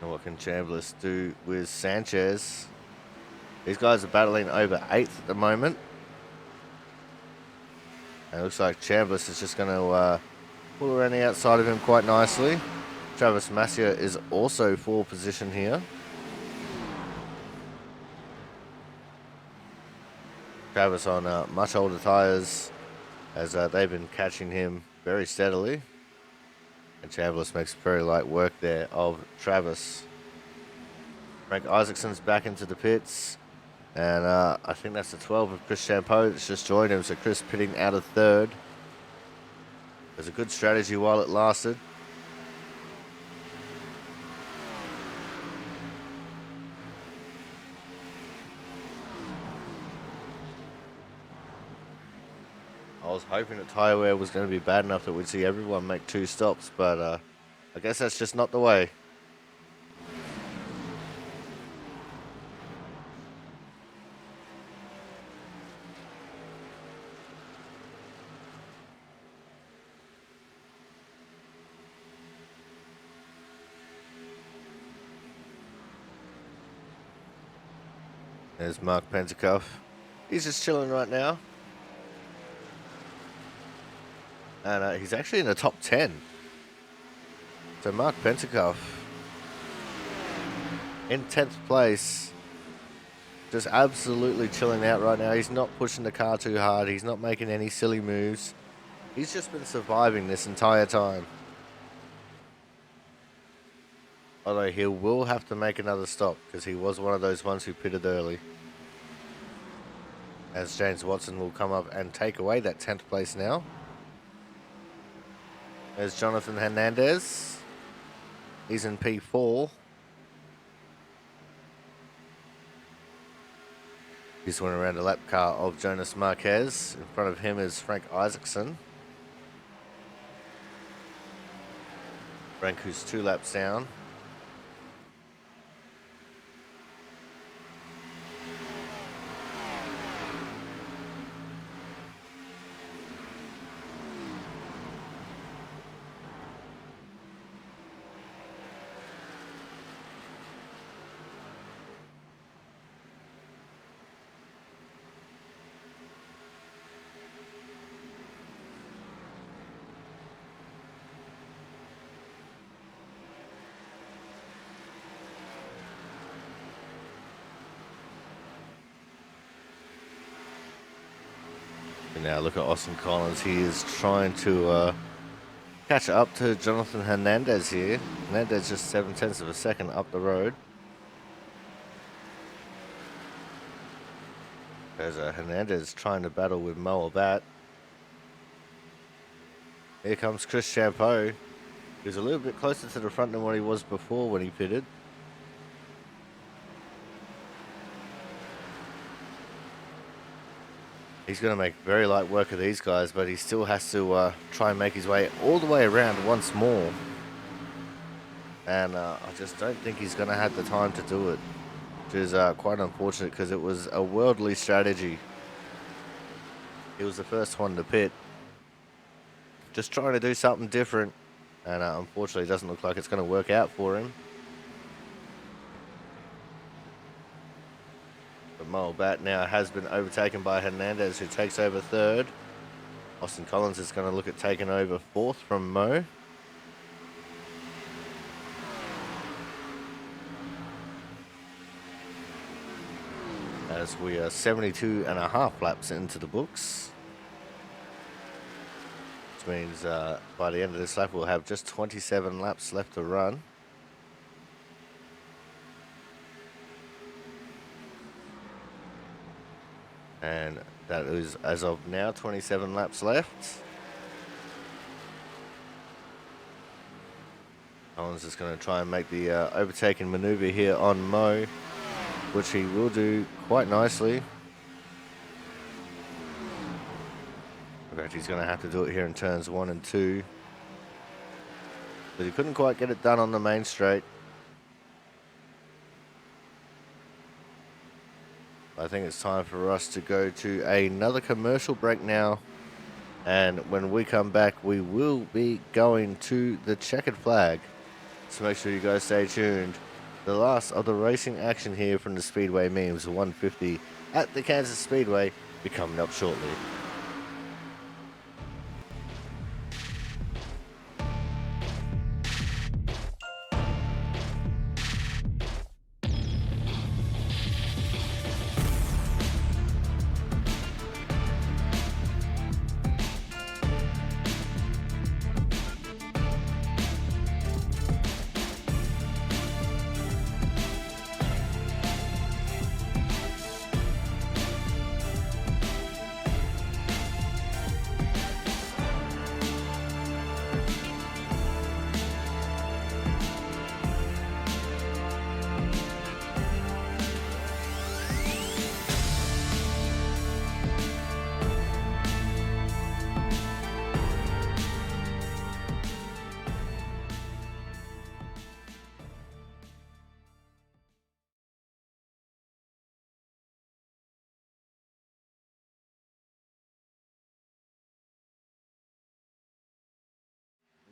And what can Chambliss do with Sanchez? These guys are battling over 8th at the moment. And it looks like Chambliss is just going to pull around the outside of him quite nicely. Travis Massier is also for position here. Travis on much older tyres as they've been catching him very steadily. And Chambliss makes very light work there of Travis. Frank Isaacson's back into the pits. And I think that's the 12 of Chris Champeau that's just joined him. So Chris pitting out of 3rd. It was a good strategy while it lasted. I was hoping that tyre wear was going to be bad enough that we'd see everyone make 2 stops, but I guess that's just not the way. There's Mark Pentecoff. He's just chilling right now. And he's actually in the top 10. So Mark Pentecoff in 10th place. Just absolutely chilling out right now. He's not pushing the car too hard. He's not making any silly moves. He's just been surviving this entire time. Although he will have to make another stop because he was one of those ones who pitted early. As James Watson will come up and take away that 10th place now. There's Jonathan Hernandez. He's in P4. He's went around a lap car of Jonas Marquez. In front of him is Frank Isaacson. Frank, who's 2 laps down. Now look at Austin Collins. He is trying to catch up to Jonathan Hernandez here. Hernandez just 0.7 of a second up the road. There's Hernandez trying to battle with Mo Abat. Here comes Chris Champeau. He's a little bit closer to the front than what he was before when he pitted. He's going to make very light work of these guys, but he still has to try and make his way all the way around once more. And I just don't think he's going to have the time to do it, which is quite unfortunate because it was a worldly strategy. He was the first one to pit. Just trying to do something different, and unfortunately it doesn't look like it's going to work out for him. But Mo Bat now has been overtaken by Hernandez, who takes over 3rd. Austin Collins is going to look at taking over 4th from Mo. As we are 72.5 laps into the books. Which means by the end of this lap we'll have just 27 laps left to run. And that is, as of now, 27 laps left. Collins is going to try and make the overtaking maneuver here on Mo, which he will do quite nicely. In fact, he's going to have to do it here in turns 1 and 2. But he couldn't quite get it done on the main straight. I think it's time for us to go to another commercial break now. And when we come back, we will be going to the checkered flag. So make sure you guys stay tuned. The last of the racing action here from the Speedway Memes 150 at the Kansas Speedway be coming up shortly.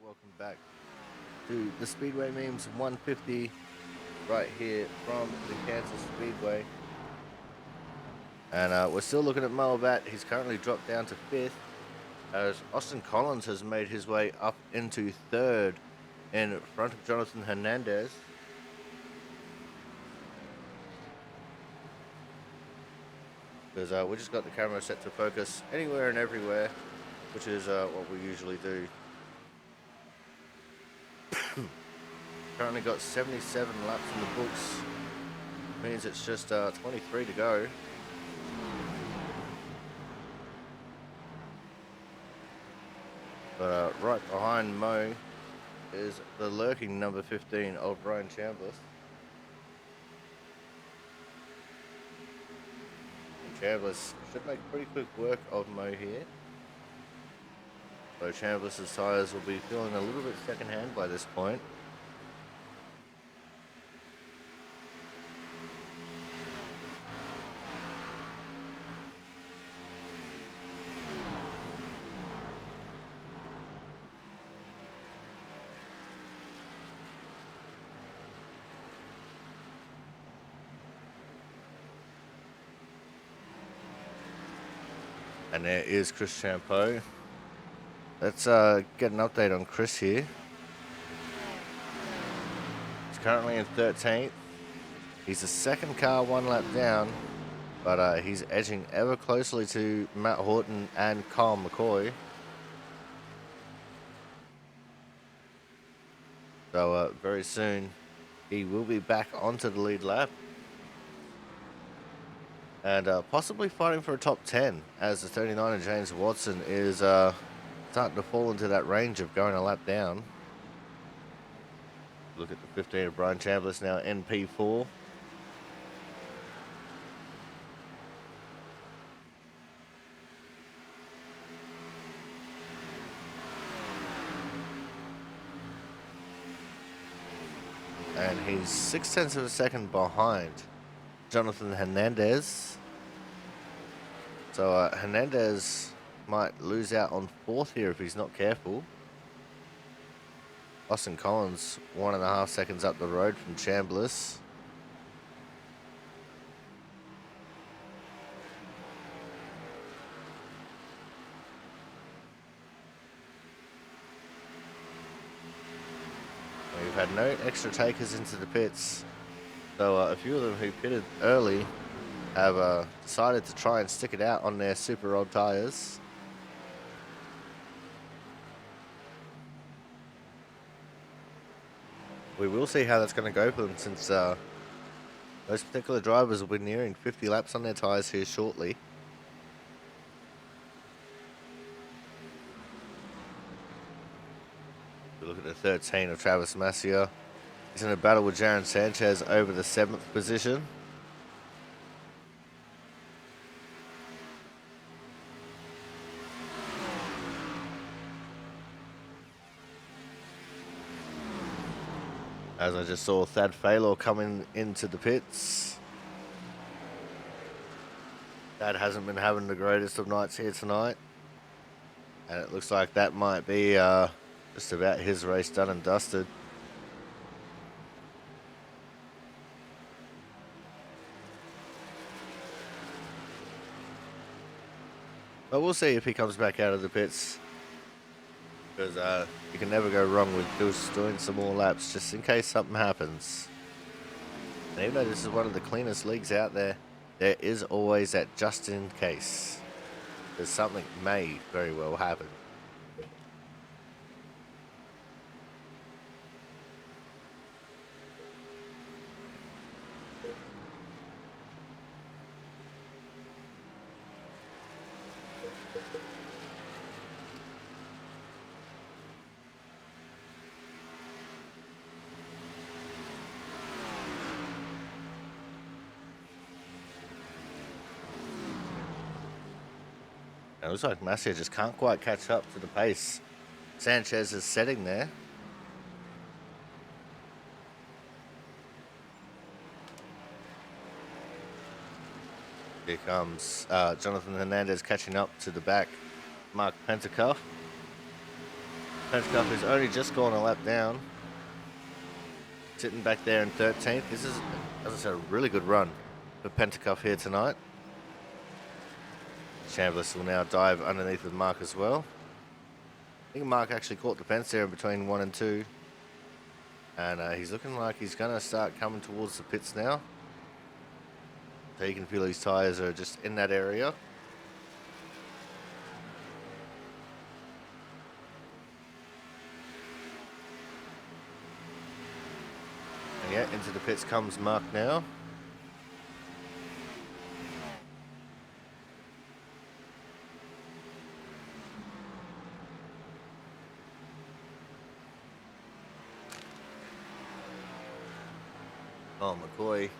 Welcome back to the Speedway Memes 150 right here from the Kansas Speedway. And we're still looking at Moabat. He's currently dropped down to 5th as Austin Collins has made his way up into 3rd in front of Jonathan Hernandez. Because we just got the camera set to focus anywhere and everywhere, which is what we usually do. Currently got 77 laps in the books. Means it's just 23 to go. But right behind Mo is the lurking number 15 of Brian Chambliss. And Chambliss should make pretty quick work of Mo here. So Chambliss's tyres will be feeling a little bit secondhand by this point. And there is Chris Champeau. Let's get an update on Chris here. He's currently in 13th. He's the second car 1 lap down, but he's edging ever closely to Matt Horton and Kyle McCoy. So very soon he will be back onto the lead lap. And possibly fighting for a top 10 as the 39 of James Watson is starting to fall into that range of going a lap down. Look at the 15 of Brian Chambliss now in P4. And he's 0.6 of a second behind Jonathan Hernandez. So Hernandez might lose out on 4th here if he's not careful. Austin Collins 1.5 seconds up the road from Chambliss. We've had no extra takers into the pits, so a few of them who pitted early have decided to try and stick it out on their super old tyres. We will see how that's going to go for them, since those particular drivers will be nearing 50 laps on their tyres here shortly. We look at the 13 of Travis Masia. He's in a battle with Jaron Sanchez over the 7th position. As I just saw Thad Faylor coming into the pits. Thad hasn't been having the greatest of nights here tonight. And it looks like that might be just about his race done and dusted. But we'll see if he comes back out of the pits. Because you can never go wrong with just doing some more laps just in case something happens. And even though this is one of the cleanest leagues out there, there is always that just in case. Because something may very well happen. It looks like Masia just can't quite catch up to the pace Sanchez is setting there. Here comes Jonathan Hernandez catching up to the back Mark Pentacuff. Pentacuff has only just gone a lap down. Sitting back there in 13th. This is, as I said, a really good run for Pentacuff here tonight. Chambliss will now dive underneath of Mark as well. I think Mark actually caught the fence there in between 1 and 2. And he's looking like he's going to start coming towards the pits now. So you can feel his tyres are just in that area. And yeah, into the pits comes Mark now. Oh, McCoy,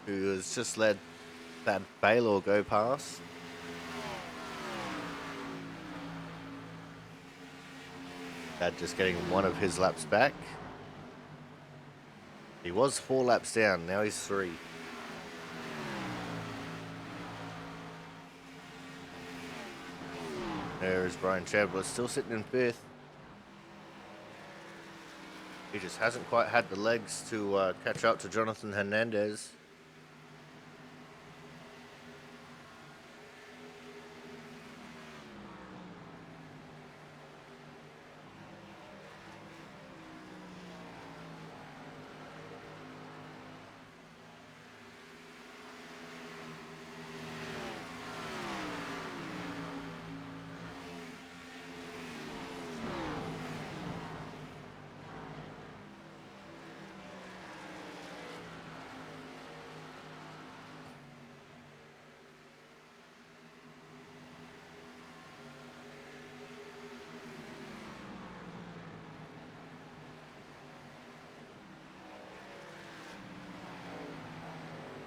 who has just let that Baylor go past. That just getting one of his laps back. He was 4 laps down, now he's 3. There is Brian Chambliss still sitting in 5th. He just hasn't quite had the legs to catch up to Jonathan Hernandez.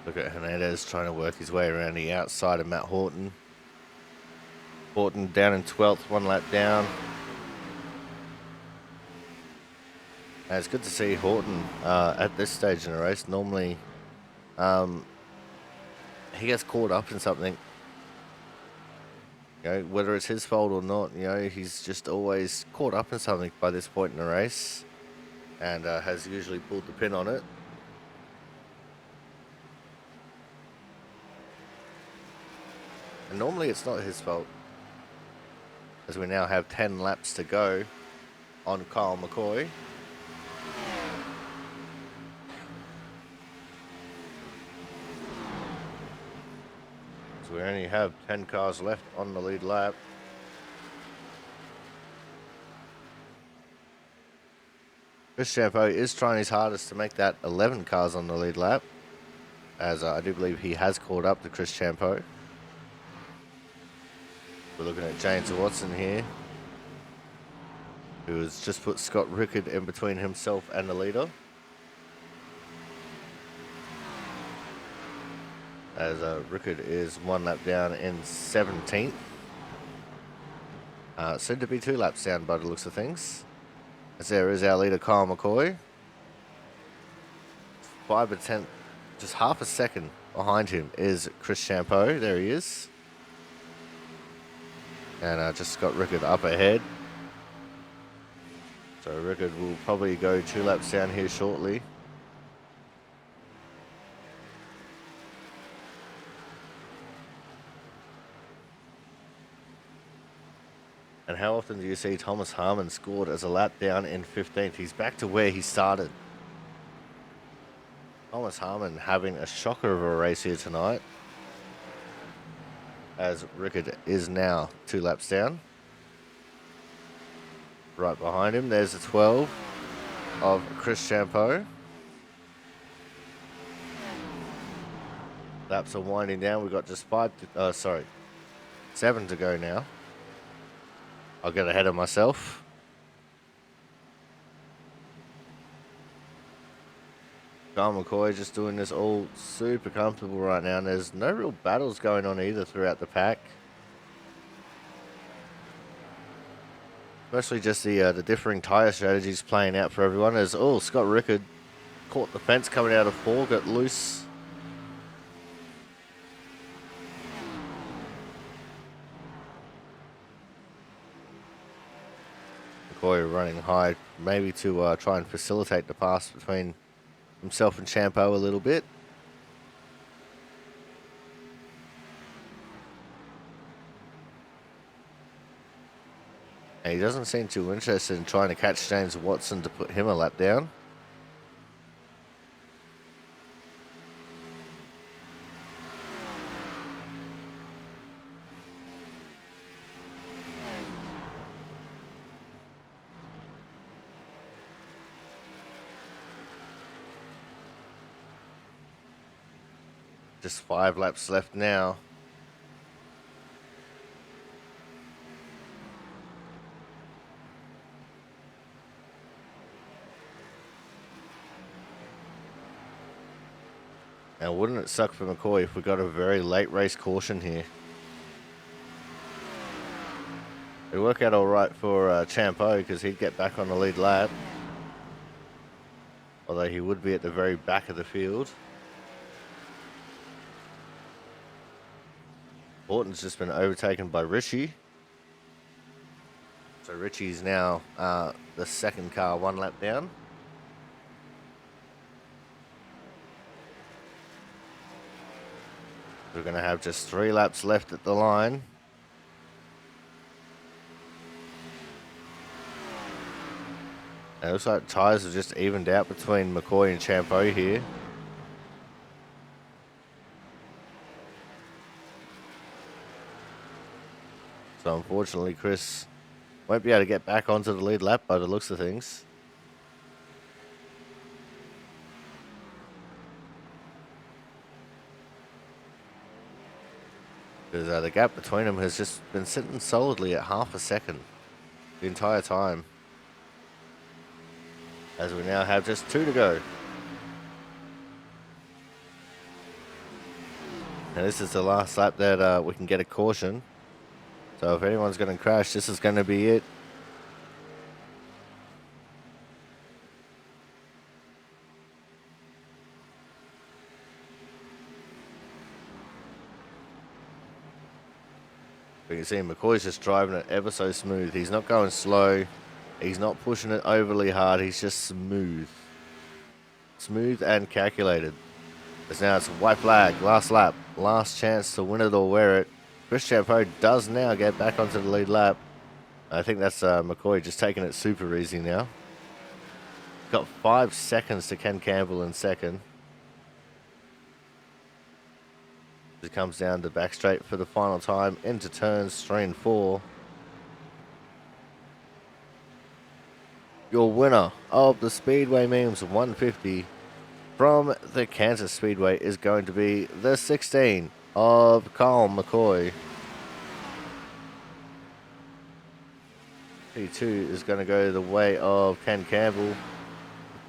Look at Hernandez trying to work his way around the outside of Matt Horton. Horton down in 12th, 1 lap down. And it's good to see Horton at this stage in the race. Normally, he gets caught up in something. You know, whether it's his fault or not, you know, he's just always caught up in something by this point in the race. And has usually pulled the pin on it. And normally it's not his fault, as we now have 10 laps to go on Kyle McCoy. So we only have 10 cars left on the lead lap. Chris Champeau is trying his hardest to make that 11 cars on the lead lap, as I do believe he has caught up to Chris Champeau. We're looking at James Watson here. who has just put Scott Rickard in between himself and the leader. As Rickard is 1 lap down in 17th. Soon to be 2 laps down by the looks of things. As there is our leader, Kyle McCoy. 5/10, just half a second behind him is Chris Champeau. There he is. And just got Rickard up ahead. So Rickard will probably go 2 laps down here shortly. And how often do you see Thomas Harmon scored as a lap down in 15th? He's back to where he started. Thomas Harmon having a shocker of a race here tonight. As Rickard is now 2 laps down. Right behind him, there's the 12 of Chris Champeau. Laps are winding down. We've got just 7 to go now. I'll get ahead of myself. Kyle McCoy just doing this all super comfortable right now, and there's no real battles going on either throughout the pack. Mostly just the differing tyre strategies playing out for everyone. As Scott Rickard caught the fence coming out of 4, got loose. McCoy running high, maybe to try and facilitate the pass between himself and Champeau a little bit. And he doesn't seem too interested in trying to catch James Watson to put him a lap down. Just 5 laps left now. And wouldn't it suck for McCoy if we got a very late race caution here? It'd work out all right for Champeau because he'd get back on the lead lap. Although he would be at the very back of the field. Horton's just been overtaken by Richie. So Richie's now the second car 1 lap down. We're going to have just 3 laps left at the line. And it looks like tyres have just evened out between McCoy and Champeau here. So unfortunately, Chris won't be able to get back onto the lead lap by the looks of things. Because the gap between them has just been sitting solidly at half a second the entire time. As we now have just 2 to go. And this is the last lap that we can get a caution. So if anyone's going to crash, this is going to be it. But you can see McCoy's just driving it ever so smooth. He's not going slow. He's not pushing it overly hard. He's just smooth. Smooth and calculated. As now it's a white flag. Last lap. Last chance to win it or wear it. Chris Champeau does now get back onto the lead lap. I think that's McCoy just taking it super easy now. Got 5 seconds to Ken Campbell in second. It comes down to back straight for the final time into turns 3 and 4. Your winner of the Speedway Memes 150 from the Kansas Speedway is going to be the 16 of Kyle McCoy. P2 is going to go the way of Ken Campbell.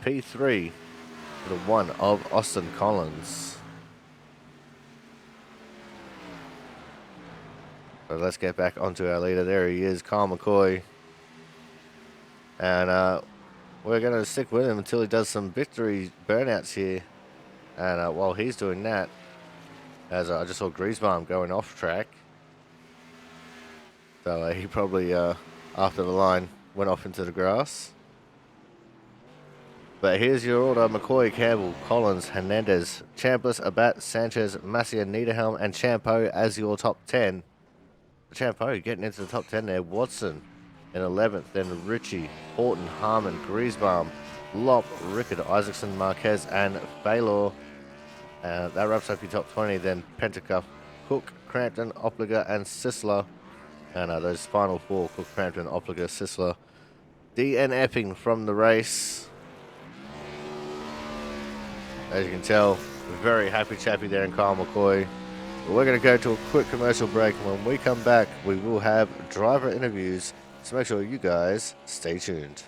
P3 for the one of Austin Collins. So let's get back onto our leader. There he is, Kyle McCoy. And we're going to stick with him until he does some victory burnouts here. And while he's doing that, as I just saw Griesbaum going off track. So he probably, after the line, went off into the grass. But here's your order: McCoy, Campbell, Collins, Hernandez, Chambliss, Abbat, Sanchez, Massier, Niederhelm, and Champeau as your top 10. Champeau getting into the top 10 there. Watson in 11th, then Ritchie, Horton, Harmon, Griesbaum, Lopp, Rickard, Isaacson, Marquez, and Baylor. That wraps up your top 20. Then Pentacuff, Cook, Crampton, Opliger, and Sisler. And those final four: Cook, Crampton, Opliger, Sisler. DNFing from the race. As you can tell, very happy chappy there in Kyle McCoy. But we're going to go to a quick commercial break, and when we come back, we will have driver interviews. So make sure you guys stay tuned.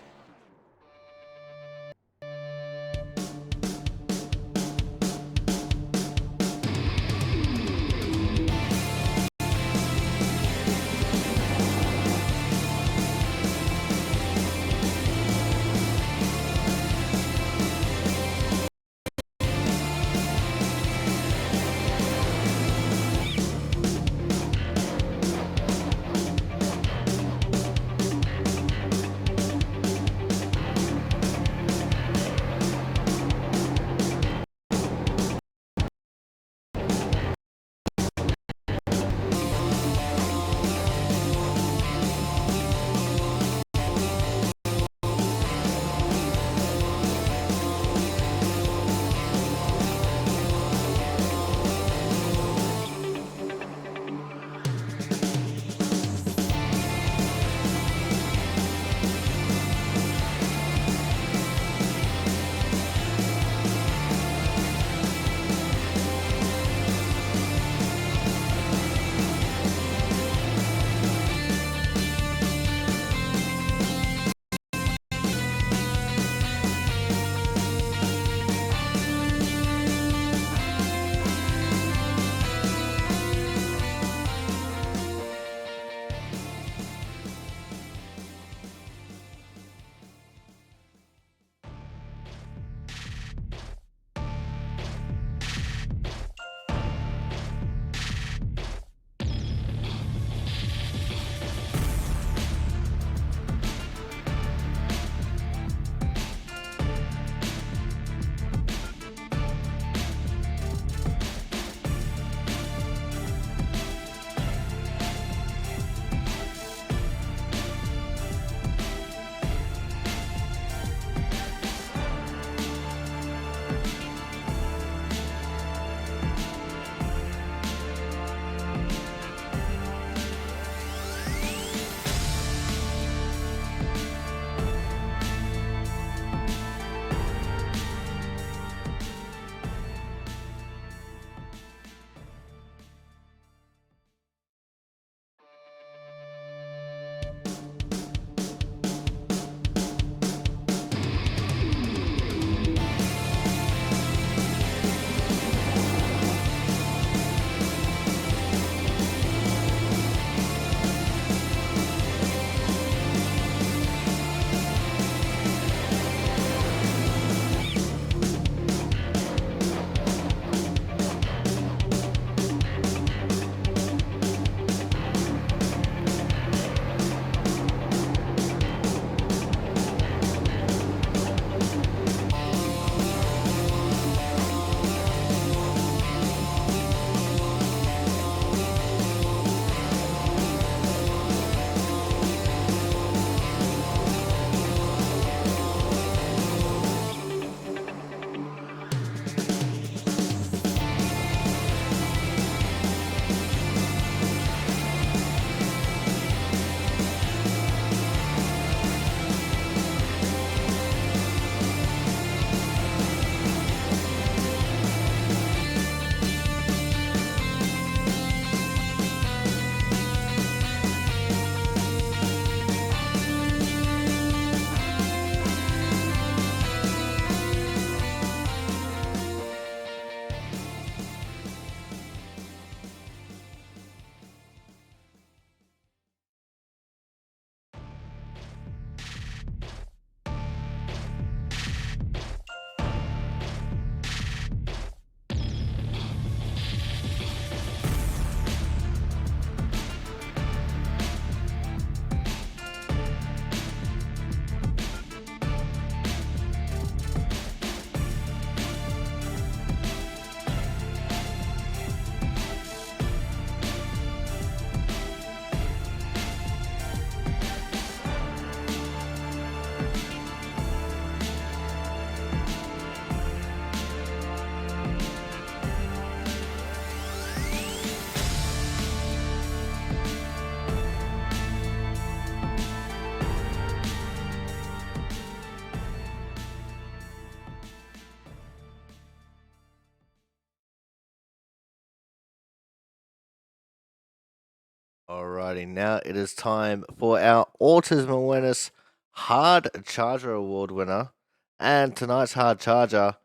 Alrighty, now it is time for our Autism Awareness Hard Charger Award winner. And tonight's Hard Charger,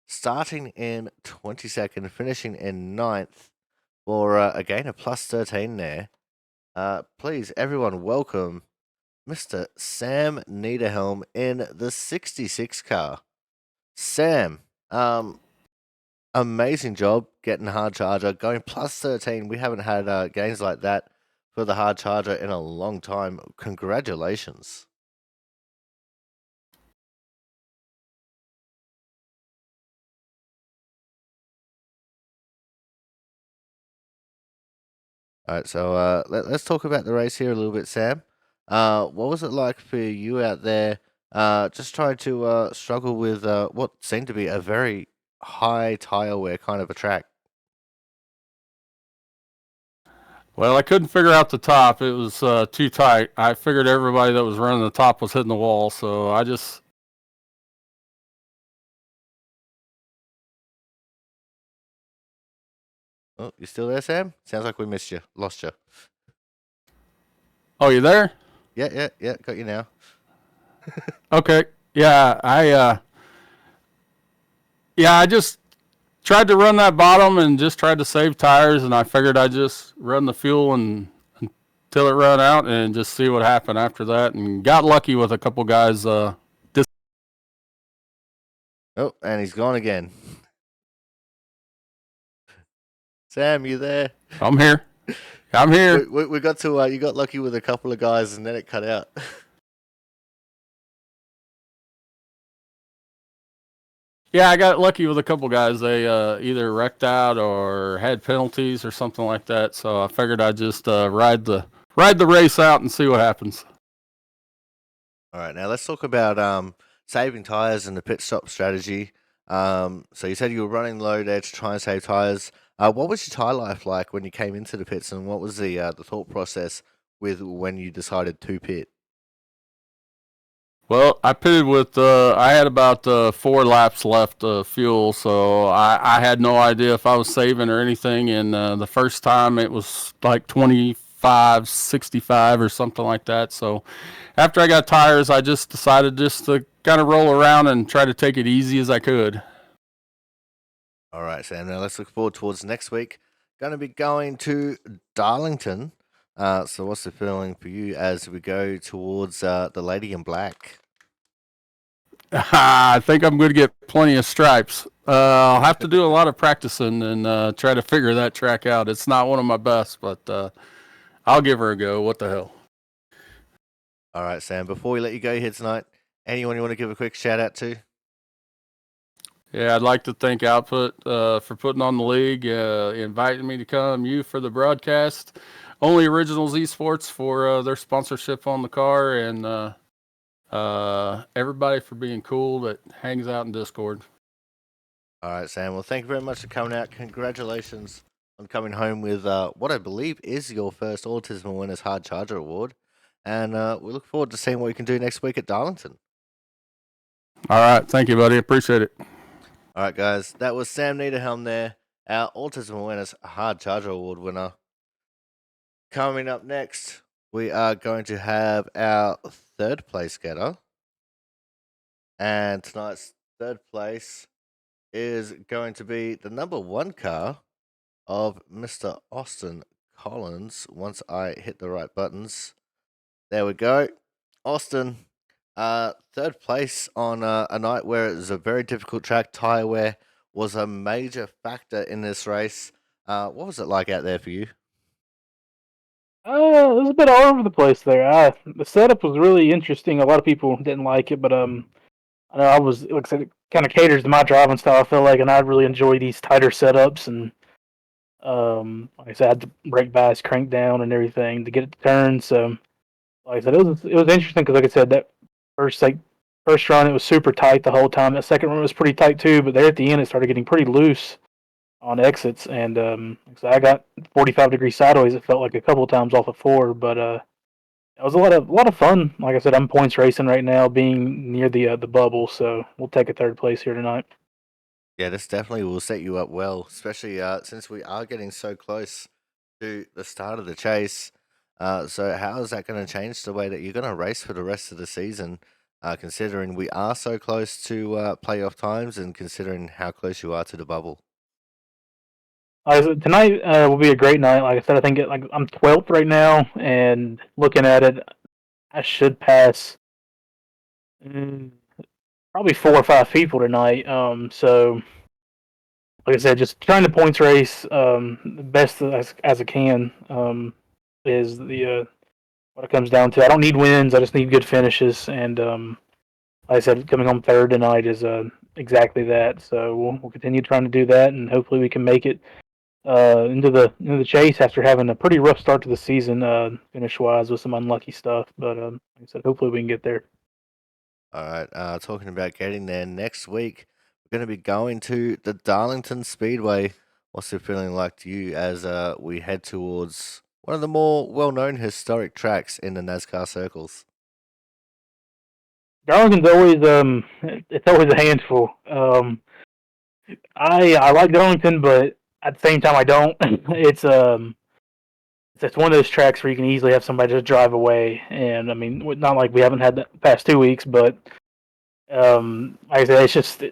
starting in 22nd, finishing in ninth for again a plus 13 there. Please, everyone, welcome Mr. Sam Niederhelm in the 66 car. Sam, amazing job getting hard charger, going plus 13. We haven't had gains like that for the hard charger in a long time. Congratulations. All right, so let's talk about the race here a little bit, Sam. What was it like for you out there, just trying to struggle with what seemed to be a very high tire wear kind of a track? Well, I couldn't figure out the top. It was too tight. I figured everybody that was running the top was hitting the wall, so I just. Oh, you still there, Sam? Sounds like we missed you, lost you. Oh, you there? Yeah, got you now. Okay. Yeah, I just tried to run that bottom and just tried to save tires, and I figured I'd just run the fuel until it ran out and just see what happened after that, and got lucky with a couple guys. Oh, and he's gone again. Sam, you there? I'm here. I'm here. We got to you got lucky with a couple of guys and then it cut out. Yeah, I got lucky with a couple guys. They either wrecked out or had penalties or something like that. So I figured I'd just ride the race out and see what happens. All right, now let's talk about saving tires and the pit stop strategy. So you said you were running low there to try and save tires. What was your tire life like when you came into the pits, and what was the thought process with when you decided to pit? Well, I pitted with. I had about 4 laps left of fuel, so I had no idea if I was saving or anything. And the first time it was like 25:65 or something like that. So after I got tires, I just decided just to kind of roll around and try to take it easy as I could. All right, Sam. Now let's look forward towards next week. Going to be going to Darlington. So what's the feeling for you as we go towards the Lady in Black? I think I'm going to get plenty of stripes. I'll have to do a lot of practicing and try to figure that track out. It's not one of my best, but I'll give her a go. What the hell? All right, Sam. Before we let you go here tonight, anyone you want to give a quick shout out to? Yeah, I'd like to thank Output for putting on the league, inviting me to come, you for the broadcast, Only Originals Esports for their sponsorship on the car, and everybody for being cool that hangs out in Discord. All right, Sam. Well, thank you very much for coming out. Congratulations on coming home with what I believe is your first Autism Awareness Hard Charger Award. And we look forward to seeing what we can do next week at Darlington. All right. Thank you, buddy. Appreciate it. All right, guys. That was Sam Niederhelm there, our Autism Awareness Hard Charger Award winner. Coming up next, we are going to have our third place getter. And tonight's third place is going to be the number one car of Mr. Austin Collins. Once I hit the right buttons, there we go. Austin, third place on a night where it was a very difficult track. Tire wear was a major factor in this race. What was it like out there for you? It was a bit all over the place there. The setup was really interesting. A lot of people didn't like it, but I know I was, like I said, it kind of caters to my driving style. I feel like, and I really enjoy these tighter setups. And like I said, I had to brake bias crank down and everything to get it to turn. So, like I said, it was interesting because, like I said, that first first run it was super tight the whole time. That second run was pretty tight too, but there at the end it started getting pretty loose on exits, and so I got 45 degrees sideways. It felt like a couple of times off of four, but it was a lot of fun. Like I said, I'm points racing right now, being near the bubble, so we'll take a third place here tonight. Yeah, this definitely will set you up well, especially since we are getting so close to the start of the chase. So how is that going to change the way that you're going to race for the rest of the season, considering we are so close to playoff times and considering how close you are to the bubble? Tonight will be a great night. Like I said, I think I'm 12th right now, and looking at it, I should pass mm, probably 4 or 5 people tonight. So like I said, just trying to points race the best as I can is the what it comes down to. I don't need wins. I just need good finishes, and like I said, coming home third tonight is exactly that. So we'll continue trying to do that, and hopefully we can make it into the chase after having a pretty rough start to the season, finish wise with some unlucky stuff. But like I said, hopefully we can get there. All right, talking about getting there next week, we're going to be going to the Darlington Speedway. What's it feeling like to you as we head towards one of the more well-known historic tracks in the NASCAR circles? Darlington's always it's always a handful. I like Darlington, but at the same time I don't. It's one of those tracks where you can easily have somebody just drive away, and I mean, not like we haven't had that the past 2 weeks, but like I said, it's just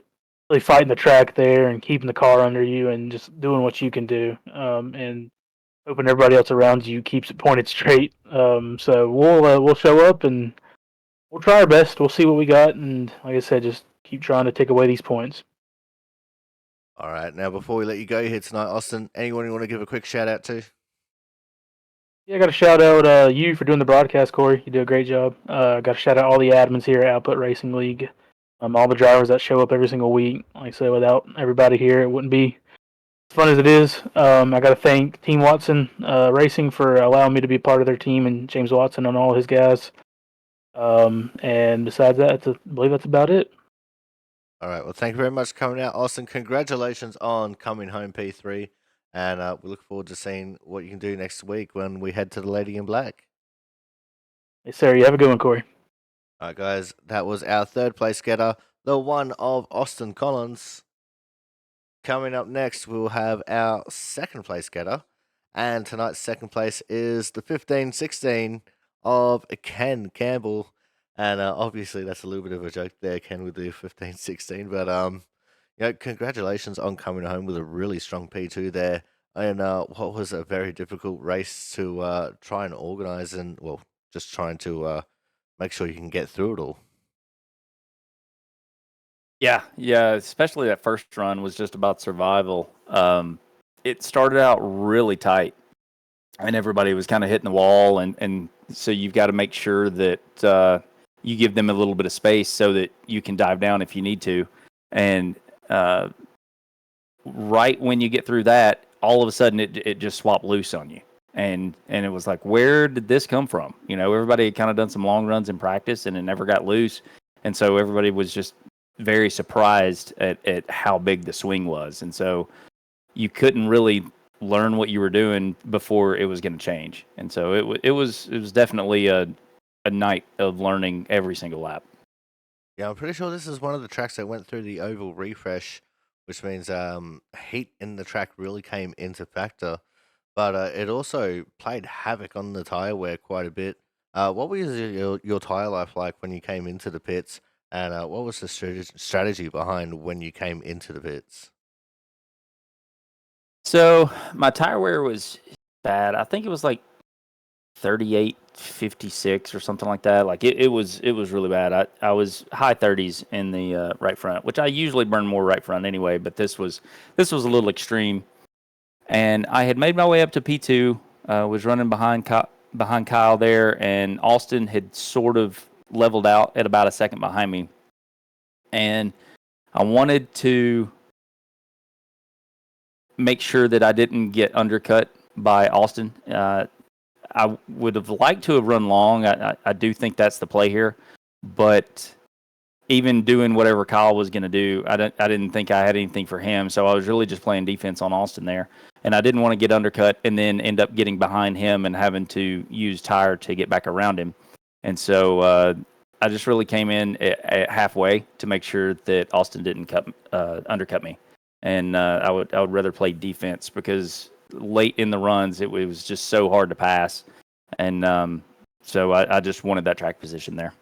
really fighting the track there and keeping the car under you and just doing what you can do, and hoping everybody else around you keeps it pointed straight. So we'll show up and we'll try our best. We'll see what we got, and like I said, just keep trying to take away these points. All right, now before we let you go here tonight, Austin, anyone you want to give a quick shout out to? Yeah, I got to shout out you for doing the broadcast, Corey. You do a great job. Got to shout out all the admins here at Output Racing League. All the drivers that show up every single week. Like I said, without everybody here, it wouldn't be as fun as it is. I got to thank Team Watson Racing for allowing me to be part of their team, and James Watson and all his guys. And besides that, I believe that's about it. All right, well, thank you very much for coming out, Austin. Congratulations on coming home P3, and we look forward to seeing what you can do next week when we head to the Lady in Black. Yes, sir. You have a good one, Corey. All right, guys, that was our third place getter, the one of Austin Collins. Coming up next, we'll have our second place getter, and tonight's second place is the 15-16 of Ken Campbell. And obviously, that's a little bit of a joke there, Ken, with the 15-16. But congratulations on coming home with a really strong P2 there. And what was a very difficult race to try and organize, and well, just trying to make sure you can get through it all. Yeah, especially that first run was just about survival. It started out really tight, and everybody was kind of hitting the wall, and so you've got to make sure that you give them a little bit of space so that you can dive down if you need to. And right when you get through that, all of a sudden it just swapped loose on you. And it was like, where did this come from? You know, everybody had kind of done some long runs in practice, and it never got loose. And so everybody was just very surprised at how big the swing was. And so you couldn't really learn what you were doing before it was going to change. And so it was definitely a night of learning every single lap. Yeah, I'm pretty sure this is one of the tracks that went through the oval refresh, which means heat in the track really came into factor. But it also played havoc on the tire wear quite a bit. What was your tire life like when you came into the pits? And what was the strategy behind when you came into the pits? So my tire wear was bad. I think it was like 38.56 or something like that. Like it was really bad. I was high 30s in the right front, which I usually burn more right front anyway, but this was a little extreme. And I had made my way up to P2, was running behind Kyle there, and Austin had sort of leveled out at about a second behind me. And I wanted to make sure that I didn't get undercut by Austin. I would have liked to have run long. I do think that's the play here. But even doing whatever Kyle was going to do, I didn't think I had anything for him. So I was really just playing defense on Austin there. And I didn't want to get undercut and then end up getting behind him and having to use tire to get back around him. And so I just really came in at halfway to make sure that Austin didn't undercut me. And I would rather play defense because late in the runs it was just so hard to pass. And so I just wanted that track position there.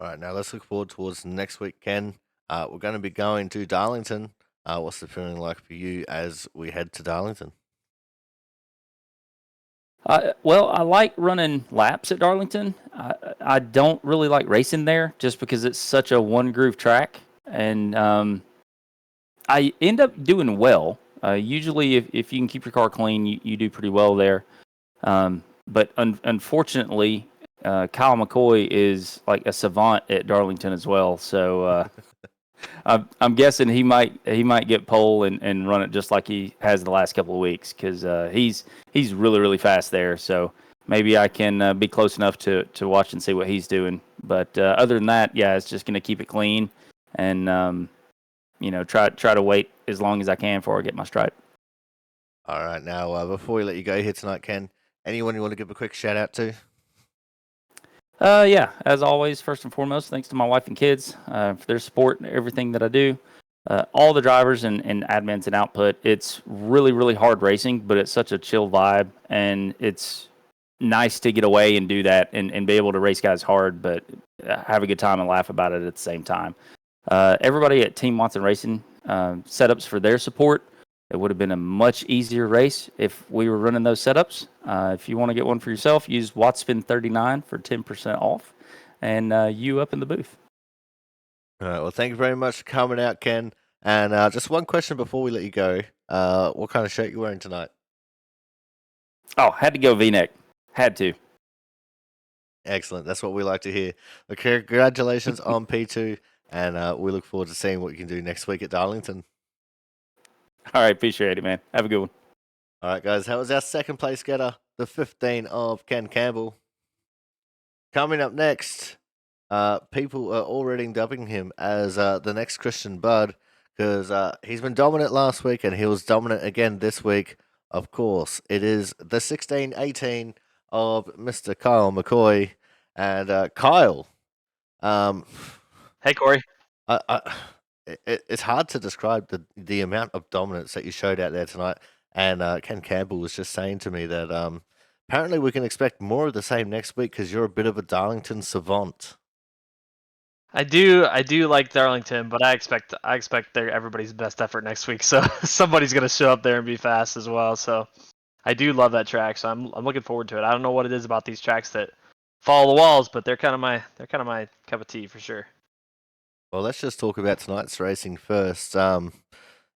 All right, now let's look forward towards next week, Ken. We're going to be going to Darlington. What's the feeling like for you as we head to Darlington? Well, I like running laps at Darlington. I don't really like racing there just because it's such a one groove track, and I end up doing well. Usually, if you can keep your car clean, you do pretty well there. But unfortunately, Kyle McCoy is like a savant at Darlington as well. So I'm guessing he might get pole and run it just like he has the last couple of weeks because he's really fast there. So maybe I can be close enough to watch and see what he's doing. But other than that, yeah, it's just going to keep it clean and try to wait as long as I can before I get my stripe. All right, now before we let you go here tonight, Ken, anyone you want to give a quick shout out to? Yeah, as always, first and foremost, thanks to my wife and kids for their support and everything that I do. All the drivers and admins and output. It's really hard racing, but it's such a chill vibe, and it's nice to get away and do that and be able to race guys hard, but have a good time and laugh about it at the same time. Everybody at Team Watson Racing, setups for their support. It would have been a much easier race if we were running those setups. If you want to get one for yourself, use WattSpin39 for 10% off, and you up in the booth. All right, well, thank you very much for coming out, Ken. And just one question before we let you go. What kind of shirt you wearing tonight? Oh, had to go V-neck. Had to. Excellent. That's what we like to hear. Well, congratulations on P2, and we look forward to seeing what you can do next week at Darlington. All right, appreciate it, man. Have a good one. All right, guys, that was our second place getter, the 15 of Ken Campbell. Coming up next, people are already dubbing him as the next Christian Bud because he's been dominant last week and he was dominant again this week. Of course, it is the 16-18 of Mr. Kyle McCoy. And Kyle, hey, Corey. It's hard to describe the amount of dominance that you showed out there tonight. And Ken Campbell was just saying to me that apparently we can expect more of the same next week because you're a bit of a Darlington savant. I do like Darlington, but I expect everybody's best effort next week. So somebody's gonna show up there and be fast as well. So I do love that track. So I'm looking forward to it. I don't know what it is about these tracks that follow the walls, but they're kind of my cup of tea for sure. Well, let's just talk about tonight's racing first.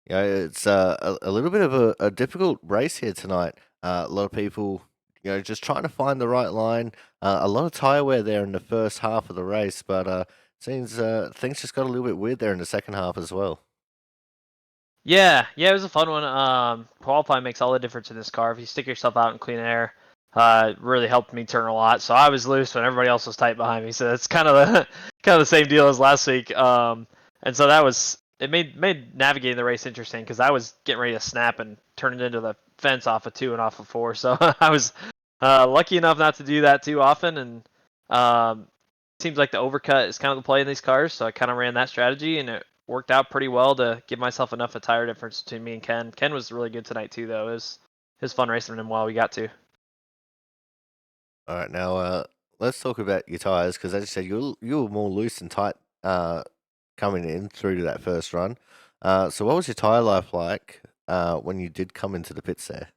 It's a little bit of a difficult race here tonight. A lot of people, just trying to find the right line. A lot of tire wear there in the first half of the race, but seems things just got a little bit weird there in the second half as well. Yeah, it was a fun one. Qualifying makes all the difference in this car. If you stick yourself out in clean air, really helped me turn a lot. So I was loose when everybody else was tight behind me. So that's kind of the same deal as last week. And so it made navigating the race interesting because I was getting ready to snap and turn it into the fence off of 2 and off of 4. So I was lucky enough not to do that too often. And seems like the overcut is kind of the play in these cars. So I kind of ran that strategy, and it worked out pretty well to give myself enough a tire difference between me and Ken. Ken was really good tonight too, though. It was fun racing him while we got to. All right, now let's talk about your tires because, as you said, you were more loose and tight coming in through to that first run. So what was your tire life like when you did come into the pits there?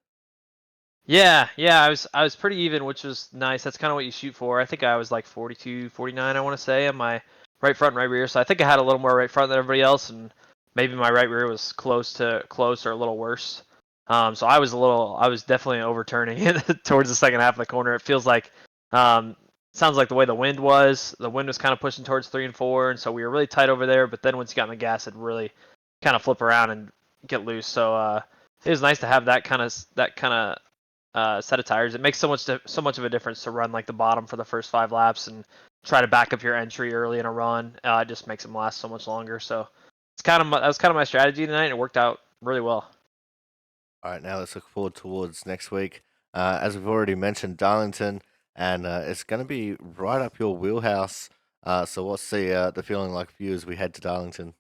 Yeah, I was pretty even, which was nice. That's kind of what you shoot for. I think I was like 42, 49, I want to say, on my right front and right rear. So I think I had a little more right front than everybody else, and maybe my right rear was close or a little worse. So I was definitely overturning towards the second half of the corner. It feels like, sounds like the way the wind was kind of pushing towards 3 and 4, and so we were really tight over there. But then once you got in the gas, it'd really kind of flip around and get loose. So it was nice to have that kind of set of tires. It makes so much of a difference to run like the bottom for the first 5 laps and try to back up your entry early in a run. It just makes them last so much longer. So that was kind of my strategy tonight, and it worked out really well. All right, now let's look forward towards next week. As we've already mentioned, Darlington, and it's going to be right up your wheelhouse. So what's the feeling like for you as we head to Darlington?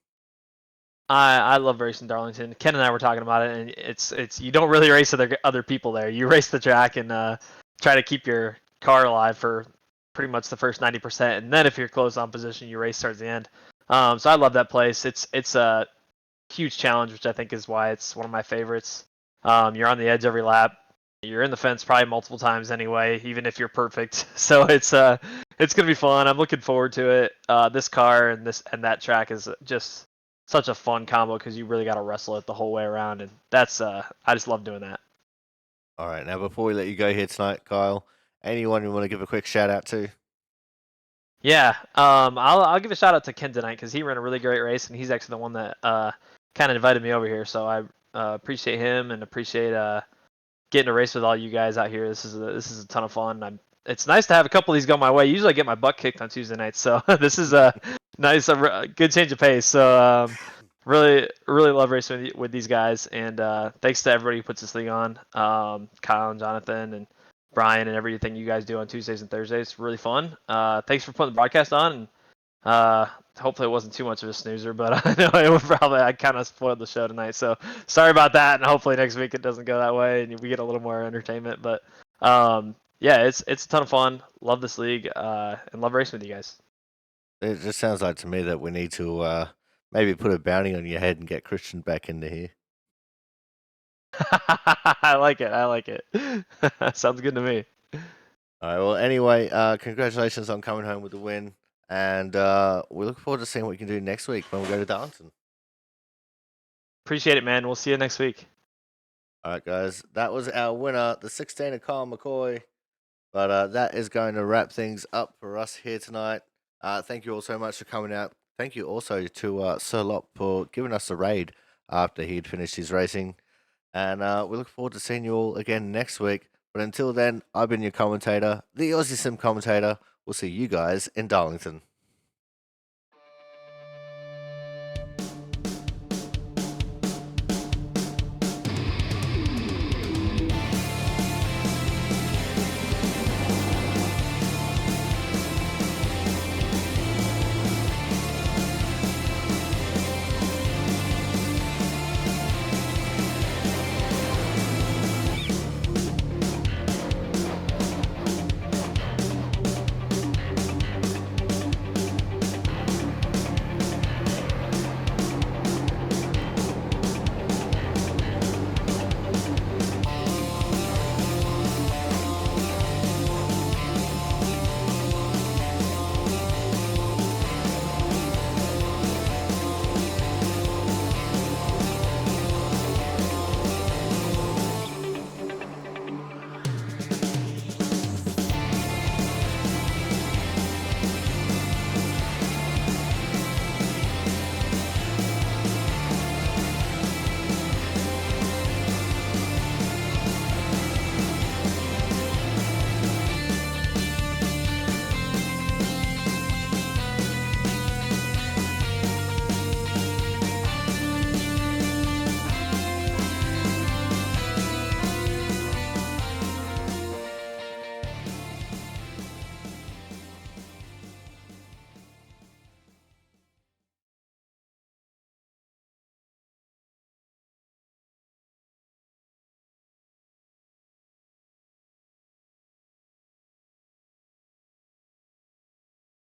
I love racing Darlington. Ken and I were talking about it, and it's you don't really race other people there. You race the track and try to keep your car alive for pretty much the first 90%, and then if you're close on position, you race towards the end. So I love that place. It's a huge challenge, which I think is why it's one of my favorites. You're on the edge every lap. You're in the fence probably multiple times anyway, even if you're perfect. So it's gonna be fun. I'm looking forward to it. This car and that track is just such a fun combo because you really got to wrestle it the whole way around, and that's I just love doing that. All right, now before we let you go here tonight, Kyle, anyone you want to give a quick shout out to? Yeah, I'll give a shout out to Ken tonight because he ran a really great race, and he's actually the one that kind of invited me over here. So I appreciate him and appreciate getting to race with all you guys out here. This is a ton of fun. It's nice to have a couple of these go my way. Usually I get my butt kicked on Tuesday nights, so this is a nice, good change of pace. So really love racing with these guys, and thanks to everybody who puts this league on. Kyle and Jonathan and Brian and everything you guys do on Tuesdays and Thursdays. Really fun. Thanks for putting the broadcast on. And, hopefully it wasn't too much of a snoozer, but I know I kind of spoiled the show tonight. So sorry about that. And hopefully next week it doesn't go that way and we get a little more entertainment. But yeah, it's a ton of fun. Love this league and love racing with you guys. It just sounds like to me that we need to maybe put a bounty on your head and get Christian back into here. I like it. Sounds good to me. All right. Well, anyway, congratulations on coming home with the win, and we look forward to seeing what we can do next week when we go to Darlington. Appreciate it, man. We'll see you next week. All right, guys. That was our winner, the 16 of Kyle McCoy. But that is going to wrap things up for us here tonight. Thank you all so much for coming out. Thank you also to Sir Lop for giving us a raid after he'd finished his racing. And we look forward to seeing you all again next week. But until then, I've been your commentator, the Aussie Sim commentator. We'll see you guys in Darlington.